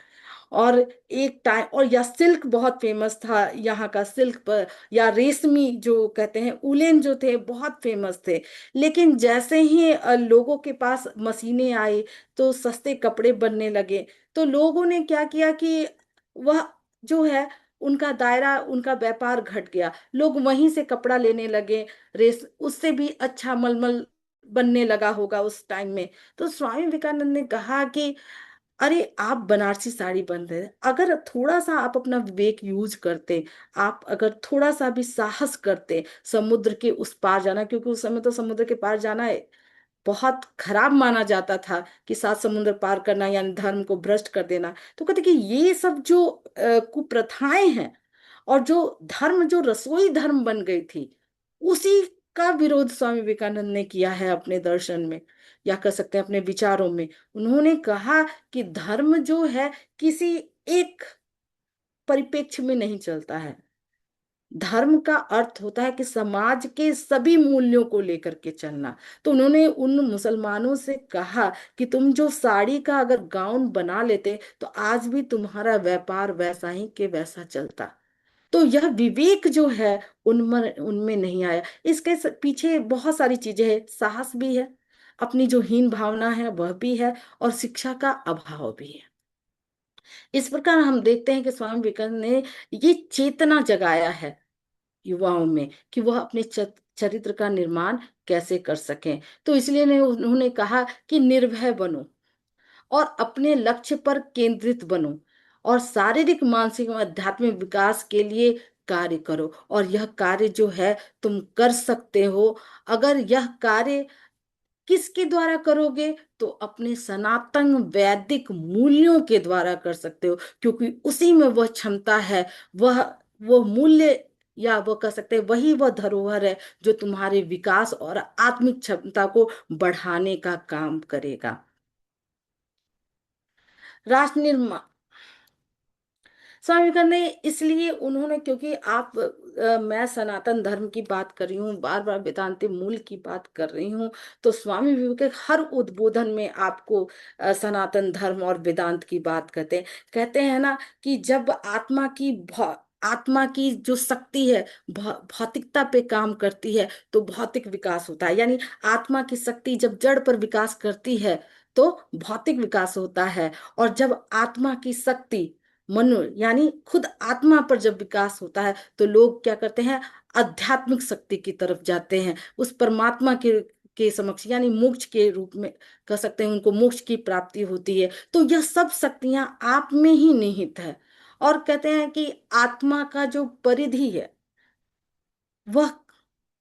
और एक टाइम, और या सिल्क बहुत फेमस था यहाँ का, सिल्क पर या रेशमी जो कहते हैं उलेन जो थे बहुत फेमस थे। लेकिन जैसे ही लोगों के पास मशीनें आई तो सस्ते कपड़े बनने लगे, तो लोगों ने क्या किया कि वह जो है उनका दायरा, उनका व्यापार घट गया, लोग वहीं से कपड़ा लेने लगे, रेस उससे भी अच्छा मलमल बनने लगा होगा उस टाइम में। तो स्वामी विवेकानंद ने कहा कि अरे आप बनारसी साड़ी बन रहे हैं, अगर थोड़ा सा आप अपना विवेक यूज करते, आप अगर थोड़ा सा भी साहस करते समुद्र के उस पार जाना, क्योंकि उस समय तो समुद्र के पार जाना बहुत खराब माना जाता था कि सात समुद्र पार करना यानी धर्म को भ्रष्ट कर देना। तो कहते कि ये सब जो कुप्रथाएं हैं और जो धर्म, जो रसोई धर्म बन गई थी, उसी का विरोध स्वामी विवेकानंद ने किया है अपने दर्शन में, या कह सकते हैं अपने विचारों में। उन्होंने कहा कि धर्म जो है किसी एक परिप्रेक्ष्य में नहीं चलता है, धर्म का अर्थ होता है कि समाज के सभी मूल्यों को लेकर के चलना। तो उन्होंने उन मुसलमानों से कहा कि तुम जो साड़ी का अगर गाउन बना लेते तो आज भी तुम्हारा व्यापार वैसा ही के वैसा चलता। तो यह विवेक जो है उनमें उनमें नहीं आया। इसके पीछे बहुत सारी चीजें हैं, साहस भी है, अपनी जो हीन भावना है वह भी है, और शिक्षा का अभाव भी है। इस प्रकार हम देखते हैं कि स्वामी विवेकानंद ने ये चेतना जगाया है युवाओं में कि वह अपने चरित्र का निर्माण कैसे कर सकें। तो इसलिए उन्होंने कहा कि निर्भय बनो और अपने लक्ष्य पर केंद्रित बनो, और शारीरिक, मानसिक और आध्यात्मिक विकास के लिए कार्य करो। और यह कार्य जो है तुम कर सकते हो, अगर यह कार्य किसके द्वारा करोगे, तो अपने सनातन वैदिक मूल्यों के द्वारा कर सकते हो, क्योंकि उसी में वह क्षमता है, वह वो मूल्य, या वो कह सकते हैं वही वह धरोहर है जो तुम्हारे विकास और आत्मिक क्षमता को बढ़ाने का काम करेगा। राष्ट्र निर्माण, स्वामी विवेकानंद ने इसलिए उन्होंने, क्योंकि आप मैं सनातन धर्म की बात कर रही हूँ, बार बार वेदांत मूल की बात कर रही हूँ, तो स्वामी विवेक हर उद्बोधन में आपको सनातन धर्म और वेदांत की बात कहते हैं ना कि जब आत्मा की जो शक्ति है भौतिकता पे काम करती है तो भौतिक विकास होता है, यानी आत्मा की शक्ति जब जड़ पर विकास करती है तो भौतिक विकास होता है। और जब आत्मा की शक्ति मनु यानी खुद आत्मा पर जब विकास होता है तो लोग क्या करते हैं, आध्यात्मिक शक्ति की तरफ जाते हैं, उस परमात्मा के समक्ष, यानी मोक्ष के रूप में कह सकते हैं, उनको मोक्ष की प्राप्ति होती है। तो यह सब शक्तियां आप में ही निहित है। और कहते हैं कि आत्मा का जो परिधि है वह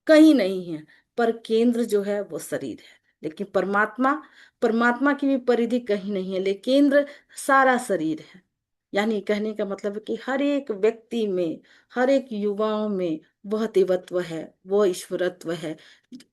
कहीं नहीं है, पर केंद्र जो है वो शरीर है। लेकिन परमात्मा, परमात्मा की भी परिधि कहीं नहीं है, लेकिन केंद्र सारा शरीर है। यानी कहने का मतलब है कि हर एक व्यक्ति में, हर एक युवाओं में वह देवत्व है, वह ईश्वरत्व है,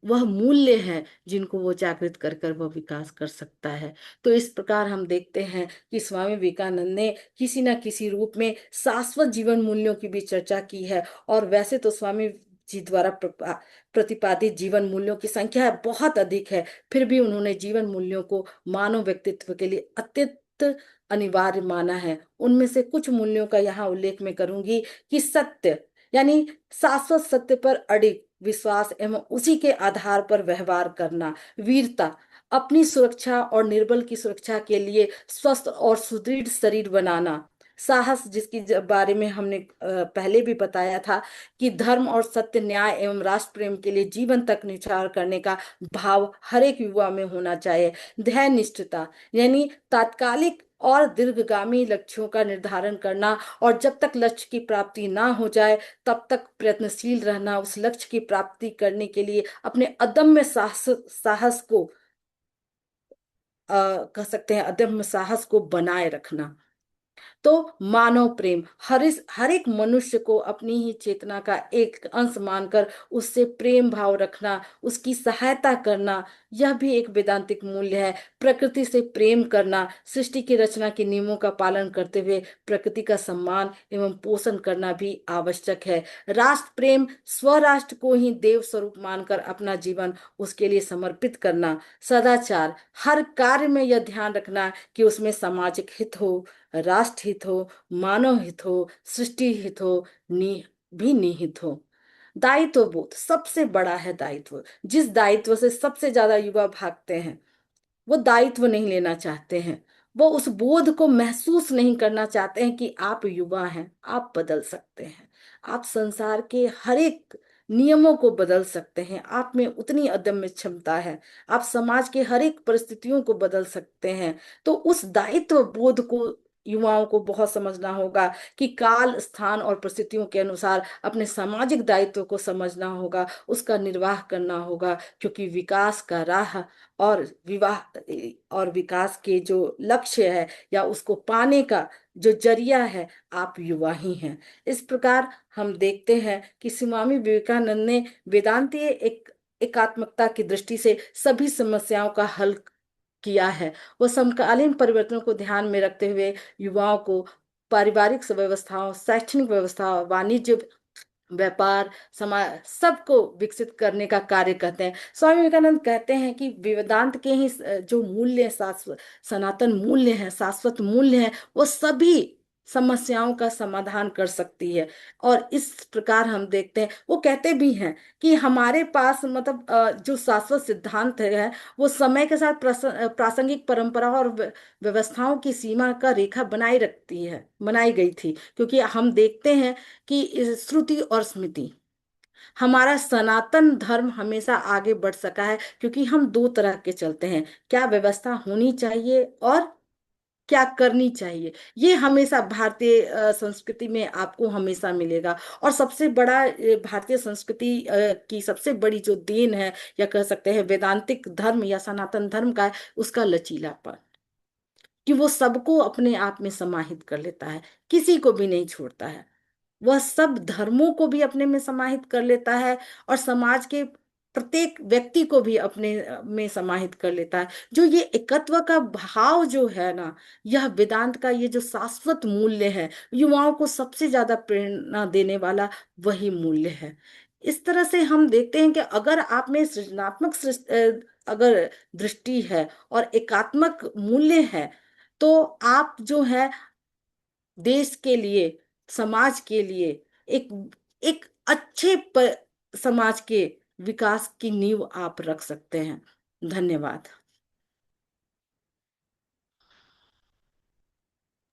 वह मूल्य है जिनको वो जागृत कर कर वह विकास कर सकता है। तो इस प्रकार हम देखते हैं कि स्वामी विवेकानंद ने किसी न किसी रूप में शाश्वत जीवन मूल्यों की भी चर्चा की है। और वैसे तो स्वामी जी द्वारा प्रतिपादित जीवन मूल्यों की संख्या बहुत अधिक है, फिर भी उन्होंने जीवन मूल्यों को मानव व्यक्तित्व के लिए अत्यंत अनिवार्य माना है। उनमें से कुछ मूल्यों का यहाँ उल्लेख मैं करूंगी कि सत्य, यानी शाश्वत सत्य पर अडिग विश्वास एवं उसी के आधार पर व्यवहार करना, वीरता, अपनी सुरक्षा और निर्बल की सुरक्षा के लिए स्वस्थ और सुदृढ़ शरीर बनाना, साहस, जिसकी बारे में हमने पहले भी बताया था कि धर्म और सत्य, न्याय एवं राष्ट्र प्रेम के लिए जीवन तक निछावर करने का भाव हर एक युवा में होना चाहिए। ध्येय निष्ठता, यानी तात्कालिक और दीर्घगामी लक्ष्यों का निर्धारण करना, और जब तक लक्ष्य की प्राप्ति ना हो जाए तब तक प्रयत्नशील रहना, उस लक्ष्य की प्राप्ति करने के लिए अपने अदम्य साहस को कह सकते हैं अदम्य साहस को बनाए रखना। तो मानव प्रेम, हर एक मनुष्य को अपनी ही चेतना का एक अंश मानकर उससे प्रेम भाव रखना, उसकी सहायता करना, यह भी एक वेदांतिक मूल्य है। प्रकृति से प्रेम करना, सृष्टि की रचना के नियमों का पालन करते हुए प्रकृति का सम्मान एवं पोषण करना भी आवश्यक है। राष्ट्र प्रेम, स्वराष्ट्र को ही देव स्वरूप मानकर अपना जीवन उसके लिए समर्पित करना। सदाचार, हर कार्य में यह ध्यान रखना कि उसमें सामाजिक हित हो, राष्ट्र हित हो, मानव हित हो, सृष्टि हित हो, भी निहित हो। दायित्व बोध सबसे बड़ा है दायित्व। जिस दायित्व से सबसे ज्यादा युवा भागते हैं, वो दायित्व नहीं लेना चाहते हैं। वो उस बोध को महसूस नहीं करना चाहते हैं कि आप युवा हैं, आप बदल सकते हैं, आप संसार के हर एक नियमों को बदल सकते हैं, आप में उतनी अदम्य क्षमता है, आप समाज के हर एक परिस्थितियों को बदल सकते हैं। तो उस दायित्व बोध को युवाओं को बहुत समझना होगा कि काल, स्थान और परिस्थितियों के अनुसार अपने सामाजिक दायित्व को समझना होगा, उसका निर्वाह करना होगा, क्योंकि विकास का राह और विवाह और विकास के जो लक्ष्य है या उसको पाने का जो जरिया है, आप युवा ही हैं। इस प्रकार हम देखते हैं कि स्वामी विवेकानंद ने वेदांतीय एकात्मकता की दृष्टि से सभी समस्याओं का हल किया है। वो समकालीन परिवर्तनों को ध्यान में रखते हुए युवाओं को पारिवारिक व्यवस्थाओं, शैक्षणिक व्यवस्था, वाणिज्य, व्यापार, समाज, सबको विकसित करने का कार्य करते हैं। स्वामी विवेकानंद कहते हैं कि वेदांत के ही जो मूल्य, शाश्वत सनातन मूल्य हैं, शाश्वत मूल्य हैं, वो सभी समस्याओं का समाधान कर सकती है। और इस प्रकार हम देखते हैं, वो कहते भी हैं कि हमारे पास मतलब जो शाश्वत सिद्धांत है, वो समय के साथ प्रासंगिक परंपरा और व्यवस्थाओं की सीमा का रेखा बनाई गई थी। क्योंकि हम देखते हैं कि श्रुति और स्मृति, हमारा सनातन धर्म हमेशा आगे बढ़ सका है क्योंकि हम दो तरह के चलते हैं, क्या व्यवस्था होनी चाहिए और क्या करनी चाहिए। ये हमेशा भारतीय संस्कृति में आपको हमेशा मिलेगा। और सबसे बड़ा भारतीय संस्कृति की सबसे बड़ी जो देन है, या कह सकते हैं वेदांतिक धर्म या सनातन धर्म का, उसका लचीलापन, कि वो सबको अपने आप में समाहित कर लेता है, किसी को भी नहीं छोड़ता है। वह सब धर्मों को भी अपने में समाहित कर लेता है और समाज के प्रत्येक व्यक्ति को भी अपने में समाहित कर लेता है। जो ये एकत्व का भाव जो है ना, यह वेदांत का ये जो शाश्वत मूल्य है, युवाओं को सबसे ज्यादा प्रेरणा देने वाला वही मूल्य है। इस तरह से हम देखते हैं कि अगर आप में सृजनात्मक अगर दृष्टि है और एकात्मक मूल्य है, तो आप जो है देश के लिए, समाज के लिए एक एक अच्छे समाज के विकास की नींव आप रख सकते हैं। धन्यवाद।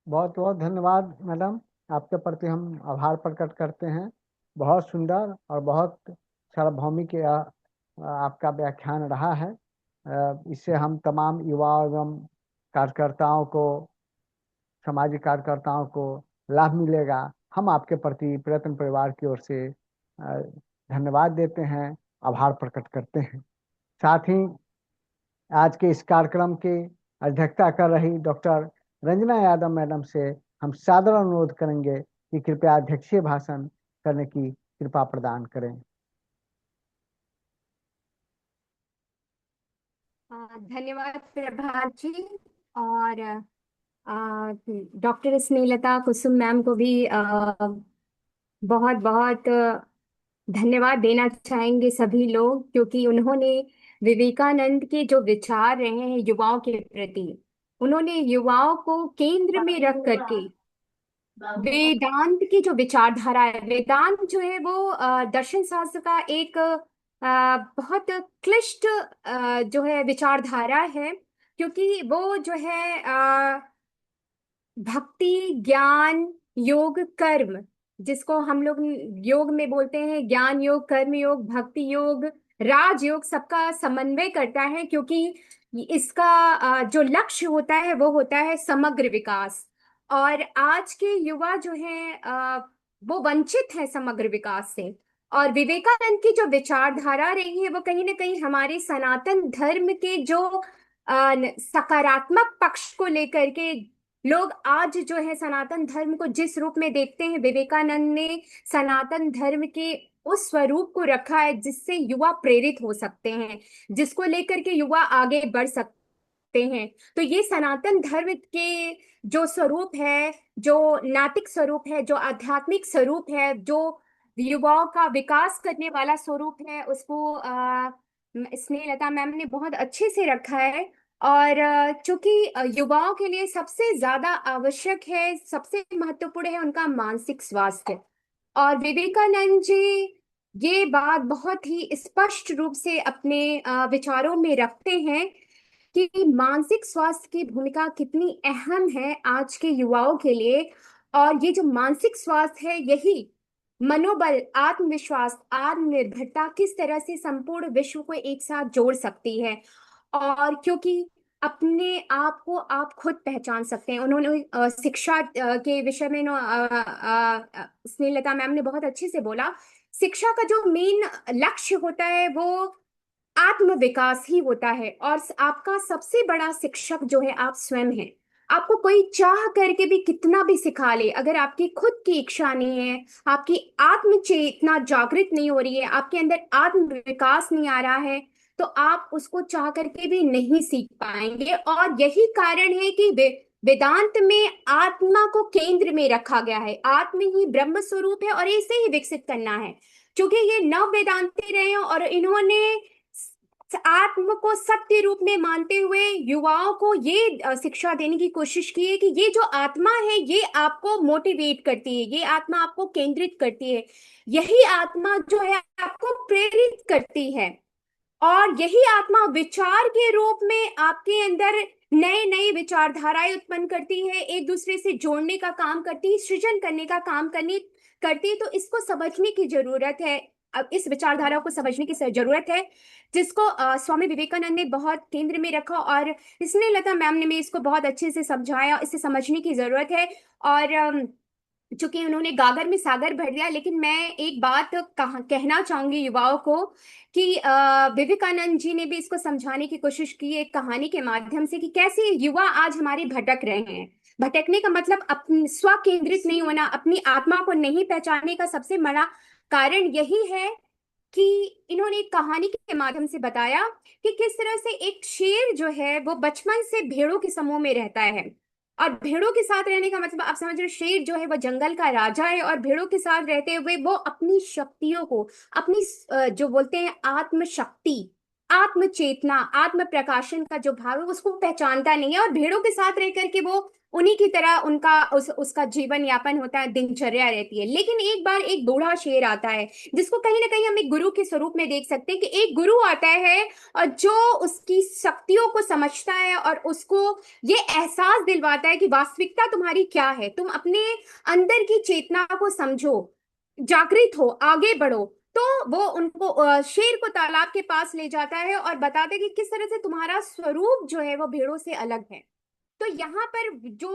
बहुत बहुत धन्यवाद मैडम, आपके प्रति हम आभार प्रकट करते हैं। बहुत सुंदर और बहुत सार्वभौमिक आपका व्याख्यान रहा है। इससे हम तमाम युवा एवं कार्यकर्ताओं को, सामाजिक कार्यकर्ताओं को लाभ मिलेगा। हम आपके प्रति प्रयत्न परिवार की ओर से धन्यवाद देते हैं, आभार प्रकट करते हैं। साथ ही आज के इस कार्यक्रम की अध्यक्षता कर रही डॉक्टर रंजना यादव मैडम से हम सादर अनुरोध करेंगे कि कृपया अध्यक्षीय भाषण करने की कृपा प्रदान करें। धन्यवाद प्रभात जी। और डॉक्टर स्नेहलता कुसुम मैम को भी बहुत बहुत धन्यवाद देना चाहेंगे सभी लोग, क्योंकि उन्होंने विवेकानंद के जो विचार रहे हैं युवाओं के प्रति, उन्होंने युवाओं को केंद्र में रख करके वेदांत की जो विचारधारा है, वेदांत जो है वो दर्शन शास्त्र का एक बहुत क्लिष्ट जो है विचारधारा है। क्योंकि वो जो है भक्ति, ज्ञान, योग, कर्म, जिसको हम लोग योग में बोलते हैं ज्ञान योग, कर्म योग, भक्ति योग, राजयोग, सबका समन्वय करता है। क्योंकि इसका जो लक्ष्य होता है वो होता है समग्र विकास। और आज के युवा जो है वो वंचित है समग्र विकास से। और विवेकानंद की जो विचारधारा रही है वो कहीं ना कहीं हमारे सनातन धर्म के जो सकारात्मक पक्ष को लेकर के लोग आज जो है सनातन धर्म को जिस रूप में देखते हैं, विवेकानंद ने सनातन धर्म के उस स्वरूप को रखा है जिससे युवा प्रेरित हो सकते हैं, जिसको लेकर के युवा आगे बढ़ सकते हैं। तो ये सनातन धर्म के जो स्वरूप है, जो नैतिक स्वरूप है, जो आध्यात्मिक स्वरूप है, जो युवाओं का विकास करने वाला स्वरूप है, उसको स्नेहलता मैम ने बहुत अच्छे से रखा है। और चूंकि युवाओं के लिए सबसे ज्यादा आवश्यक है, सबसे महत्वपूर्ण है उनका मानसिक स्वास्थ्य। और विवेकानंद जी ये बात बहुत ही स्पष्ट रूप से अपने विचारों में रखते हैं कि मानसिक स्वास्थ्य की भूमिका कितनी अहम है आज के युवाओं के लिए। और ये जो मानसिक स्वास्थ्य है, यही मनोबल, आत्मविश्वास, आत्मनिर्भरता किस तरह से संपूर्ण विश्व को एक साथ जोड़ सकती है। और क्योंकि अपने आप को आप खुद पहचान सकते हैं। उन्होंने शिक्षा के विषय में स्नेहलता मैम ने बहुत अच्छे से बोला, शिक्षा का जो मेन लक्ष्य होता है वो आत्म विकास ही होता है। और आपका सबसे बड़ा शिक्षक जो है आप स्वयं हैं। आपको कोई चाह करके भी कितना भी सिखा ले, अगर आपकी खुद की इच्छा नहीं है, आपकी आत्म चेतना जागृत नहीं हो रही है, आपके अंदर आत्म विकास नहीं आ रहा है, तो आप उसको चाह करके भी नहीं सीख पाएंगे। और यही कारण है कि वेदांत में आत्मा को केंद्र में रखा गया है। आत्म ही ब्रह्म स्वरूप है और इसे ही विकसित करना है। क्योंकि ये नव वेदांती रहे हैं और इन्होंने आत्म को सत्य रूप में मानते हुए युवाओं को ये शिक्षा देने की कोशिश की है कि ये जो आत्मा है ये आपको मोटिवेट करती है, ये आत्मा आपको केंद्रित करती है, यही आत्मा जो है आपको प्रेरित करती है। और यही आत्मा विचार के रूप में आपके अंदर नए नए विचारधाराएं उत्पन्न करती है, एक दूसरे से जोड़ने का काम करती है, सृजन करने का काम करती है। तो इसको समझने की जरूरत है। अब इस विचारधारा को समझने की जरूरत है, जिसको स्वामी विवेकानंद ने बहुत केंद्र में रखा। और इसलिए लता मैम ने इसको बहुत अच्छे से समझाया, इसे समझने की जरूरत है। और चूंकि उन्होंने गागर में सागर भर दिया, लेकिन मैं एक बात कहना चाहूंगी युवाओं को कि विवेकानंद जी ने भी इसको समझाने की कोशिश की एक कहानी के माध्यम से कि कैसे युवा आज हमारे भटक रहे हैं। भटकने का मतलब अपनी स्व केंद्रित नहीं होना, अपनी आत्मा को नहीं पहचानने का सबसे बड़ा कारण यही है कि इन्होंने एक कहानी के माध्यम से बताया कि किस तरह से एक शेर जो है वो बचपन से भेड़ों के समूह में रहता है। और भेड़ों के साथ रहने का मतलब आप समझ रहे हो, शेर जो है वो जंगल का राजा है और भेड़ों के साथ रहते हुए वो अपनी शक्तियों को, अपनी जो बोलते हैं आत्म शक्ति, आत्म चेतना, आत्म प्रकाशन का जो भाव है उसको पहचानता नहीं है। और भेड़ों के साथ रह करके वो उन्हीं की तरह उनका उसका जीवन यापन होता है, दिनचर्या रहती है। लेकिन एक बार एक बूढ़ा शेर आता है, जिसको कहीं ना कहीं हम एक गुरु के स्वरूप में देख सकते हैं कि एक गुरु आता है और जो उसकी शक्तियों को समझता है और उसको ये एहसास दिलवाता है कि वास्तविकता तुम्हारी क्या है, तुम अपने अंदर की चेतना को समझो, जागृत हो, आगे बढ़ो। तो वो उनको शेर को तालाब के पास ले जाता है और बताता है कि किस तरह से तुम्हारा स्वरूप जो है वो भेड़ों से अलग है। तो यहाँ पर जो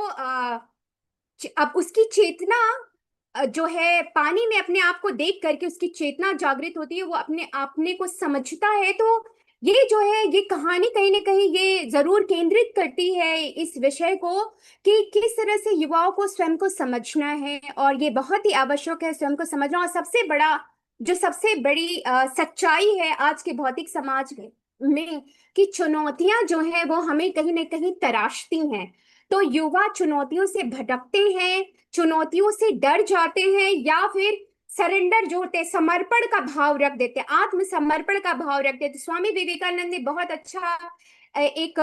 अब उसकी चेतना जो है पानी में अपने आप को देख करके उसकी चेतना जागृत होती है, वो अपने आपने को समझता है। तो ये जो है ये कहानी कहीं ना कहीं ये जरूर केंद्रित करती है इस विषय को कि किस तरह से युवाओं को स्वयं को समझना है। और ये बहुत ही आवश्यक है स्वयं को समझना। और सबसे बड़ा जो सबसे बड़ी सच्चाई है आज के भौतिक समाज में कि चुनौतियां जो है वो हमें कहीं ना कहीं तराशती हैं। तो युवा चुनौतियों से भटकते हैं, चुनौतियों से डर जाते हैं, या फिर सरेंडर जो होते हैं, समर्पण का भाव रख देते हैं, आत्मसमर्पण का भाव रख देते हैं। स्वामी विवेकानंद ने बहुत अच्छा एक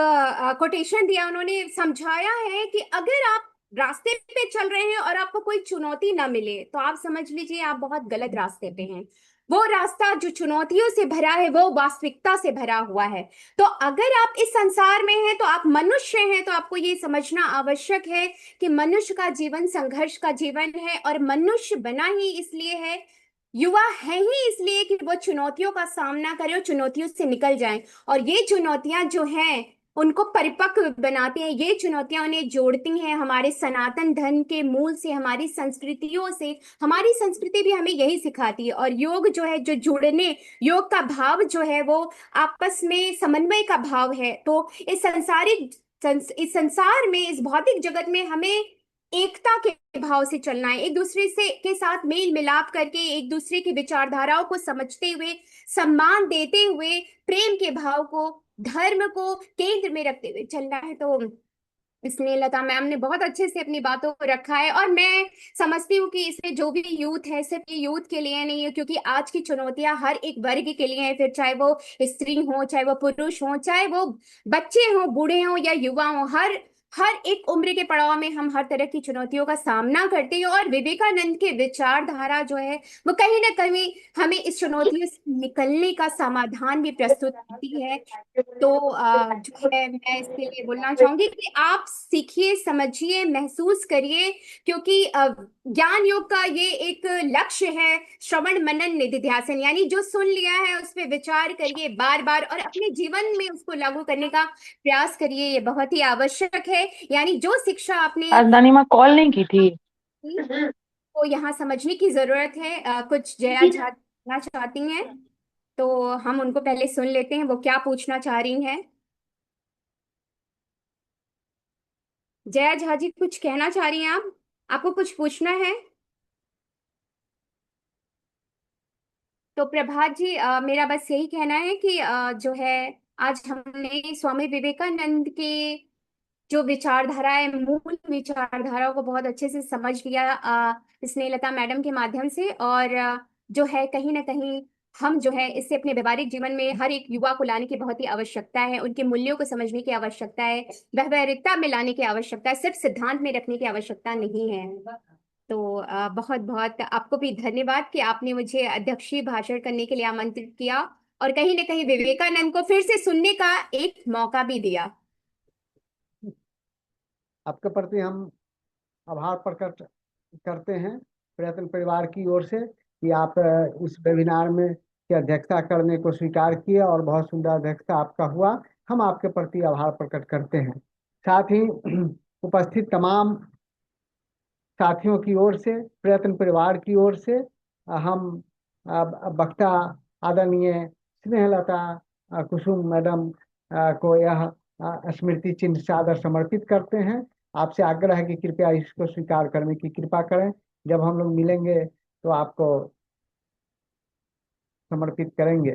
कोटेशन दिया, उन्होंने समझाया है कि अगर आप रास्ते पे चल रहे हैं और आपको कोई चुनौती ना मिले तो आप समझ लीजिए आप बहुत गलत रास्ते पे हैं। वो रास्ता जो चुनौतियों से भरा है वो वास्तविकता से भरा हुआ है। तो अगर आप इस संसार में हैं तो आप मनुष्य हैं, तो आपको ये समझना आवश्यक है कि मनुष्य का जीवन संघर्ष का जीवन है। और मनुष्य बना ही इसलिए है, युवा है ही इसलिए कि वो चुनौतियों का सामना करें और चुनौतियों से निकल जाएं। और ये चुनौतियां जो हैं उनको परिपक्व बनाती हैं, ये चुनौतियां उन्हें जोड़ती हैं हमारे सनातन धर्म के मूल से, हमारी संस्कृतियों से। हमारी संस्कृति भी हमें यही सिखाती है। और योग जो है, जो जुड़ने, योग का भाव जो है वो आपस में समन्वय का भाव है। तो इस संसार में, इस भौतिक जगत में हमें एकता के भाव से चलना है, एक दूसरे से के साथ मेल मिलाप करके, एक दूसरे की विचारधाराओं को समझते हुए, सम्मान देते हुए, प्रेम के भाव को, धर्म को केंद्र में रखते हुए चलना है। तो स्नेहलता मैम ने बहुत अच्छे से अपनी बातों को रखा है, और मैं समझती हूँ कि इसमें जो भी यूथ है सिर्फ ये यूथ के लिए नहीं है, क्योंकि आज की चुनौतियां हर एक वर्ग के लिए हैं, फिर चाहे वो स्त्री हो, चाहे वो पुरुष हो, चाहे वो बच्चे हो, बूढ़े हो या युवा हो, हर हर एक उम्र के पड़ाव में हम हर तरह की चुनौतियों का सामना करते हैं। और विवेकानंद के विचारधारा जो है वो कहीं ना कहीं हमें इस चुनौतियों से निकलने का समाधान भी प्रस्तुत करती है। तो जो है मैं इसके लिए बोलना चाहूंगी कि आप सीखिए, समझिए, महसूस करिए, क्योंकि ज्ञान योग का ये एक लक्ष्य है श्रवण मनन निधिध्यासन, यानी जो सुन लिया है उस पर विचार करिए बार बार और अपने जीवन में उसको लागू करने का प्रयास करिए। ये बहुत ही आवश्यक है। यानी जो शिक्षा आपने आज दानिमा कॉल नहीं की थी। को यहाँ समझने की जरूरत है। कुछ जया झा कहना चाहती हैं, तो हम उनको पहले सुन लेते हैं वो क्या पूछना चाह रही हैं। जया झा जी कुछ कहना चाह रही हैं आप? आपको कुछ पूछना है? तो प्रभात जी, मेरा बस यही कहना है कि जो है आज हमने स्वामी विवेकानंद के जो विचारधारा है, मूल विचारधाराओं को बहुत अच्छे से समझ लिया स्नेहलता मैडम के माध्यम से। और जो है कहीं ना कहीं हम जो है इससे अपने व्यवहारिक जीवन में हर एक युवा को लाने की बहुत ही आवश्यकता है, उनके मूल्यों को समझने की आवश्यकता है, व्यवहारिकता में लाने की आवश्यकता है, सिर्फ सिद्धांत में रखने की आवश्यकता नहीं है। तो बहुत बहुत आपको भी धन्यवाद कि आपने मुझे अध्यक्षीय भाषण करने के लिए आमंत्रित किया और कहीं ना कहीं विवेकानंद को फिर से सुनने का एक मौका भी दिया। आपके प्रति हम आभार प्रकट करते हैं प्रयत्न परिवार की ओर से कि आप इस वेबिनार में की अध्यक्षता करने को स्वीकार किए और बहुत सुंदर अध्यक्षता आपका हुआ। हम आपके प्रति आभार प्रकट करते हैं। साथ ही उपस्थित तमाम साथियों की ओर से, प्रयत्न परिवार की ओर से हम वक्ता आदरणीय स्नेहलता कुसुम मैडम को यह स्मृति चिन्ह सादर समर्पित करते हैं। आपसे आग्रह है कि कृपया इसको स्वीकार करने की कृपा करें। जब हम लोग मिलेंगे तो आपको समर्पित करेंगे।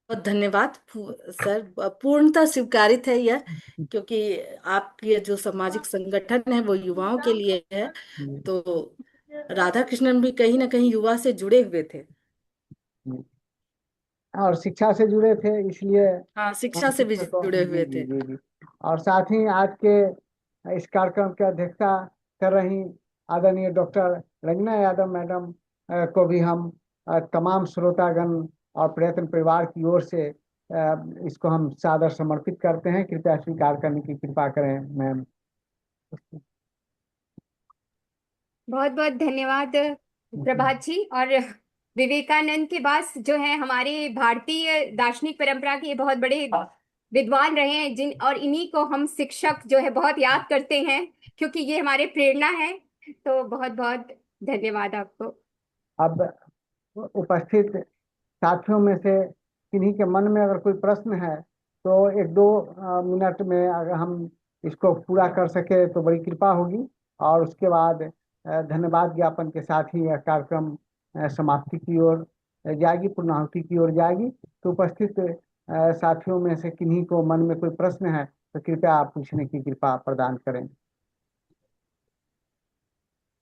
बहुत धन्यवाद सर, पूर्णतः स्वीकारित है यह, क्योंकि आपके जो सामाजिक संगठन है वो युवाओं के लिए है। तो राधा कृष्णन भी कहीं ना कहीं युवा से जुड़े हुए थे और शिक्षा से जुड़े थे, इसलिए हाँ, शिक्षा हम से भी शिक्षा को जुड़े हुए थे। जी। और साथ ही आज के इस कार्यक्रम की अध्यक्षता कर रही आदरणीय डॉक्टर रंजना यादव मैडम को भी हम तमाम श्रोतागण और प्रयत्न परिवार की ओर से इसको हम सादर समर्पित करते हैं। कृपया स्वीकार करने की कृपा करें मैम। बहुत बहुत धन्यवाद प्रभात जी। और विवेकानंद के पास जो है हमारे भारतीय दार्शनिक परंपरा के बहुत बड़े विद्वान रहे हैं, जिन और इन्हीं को हम शिक्षक जो है बहुत याद करते हैं, क्योंकि ये हमारे प्रेरणा है। तो बहुत बहुत धन्यवाद आपको। अब उपस्थित साथियों में से किन्हीं के मन में अगर कोई प्रश्न है तो एक दो मिनट में अगर हम इसको पूरा कर सके तो बड़ी कृपा होगी, और उसके बाद धन्यवाद ज्ञापन के साथ ही यह कार्यक्रम समाप्ति की ओर जाएगी, पूर्णाहुति की ओर जाएगी। तो उपस्थित साथियों में से किन्हीं को मन में कोई प्रश्न है तो कृपया आप पूछने की कृपा प्रदान करें।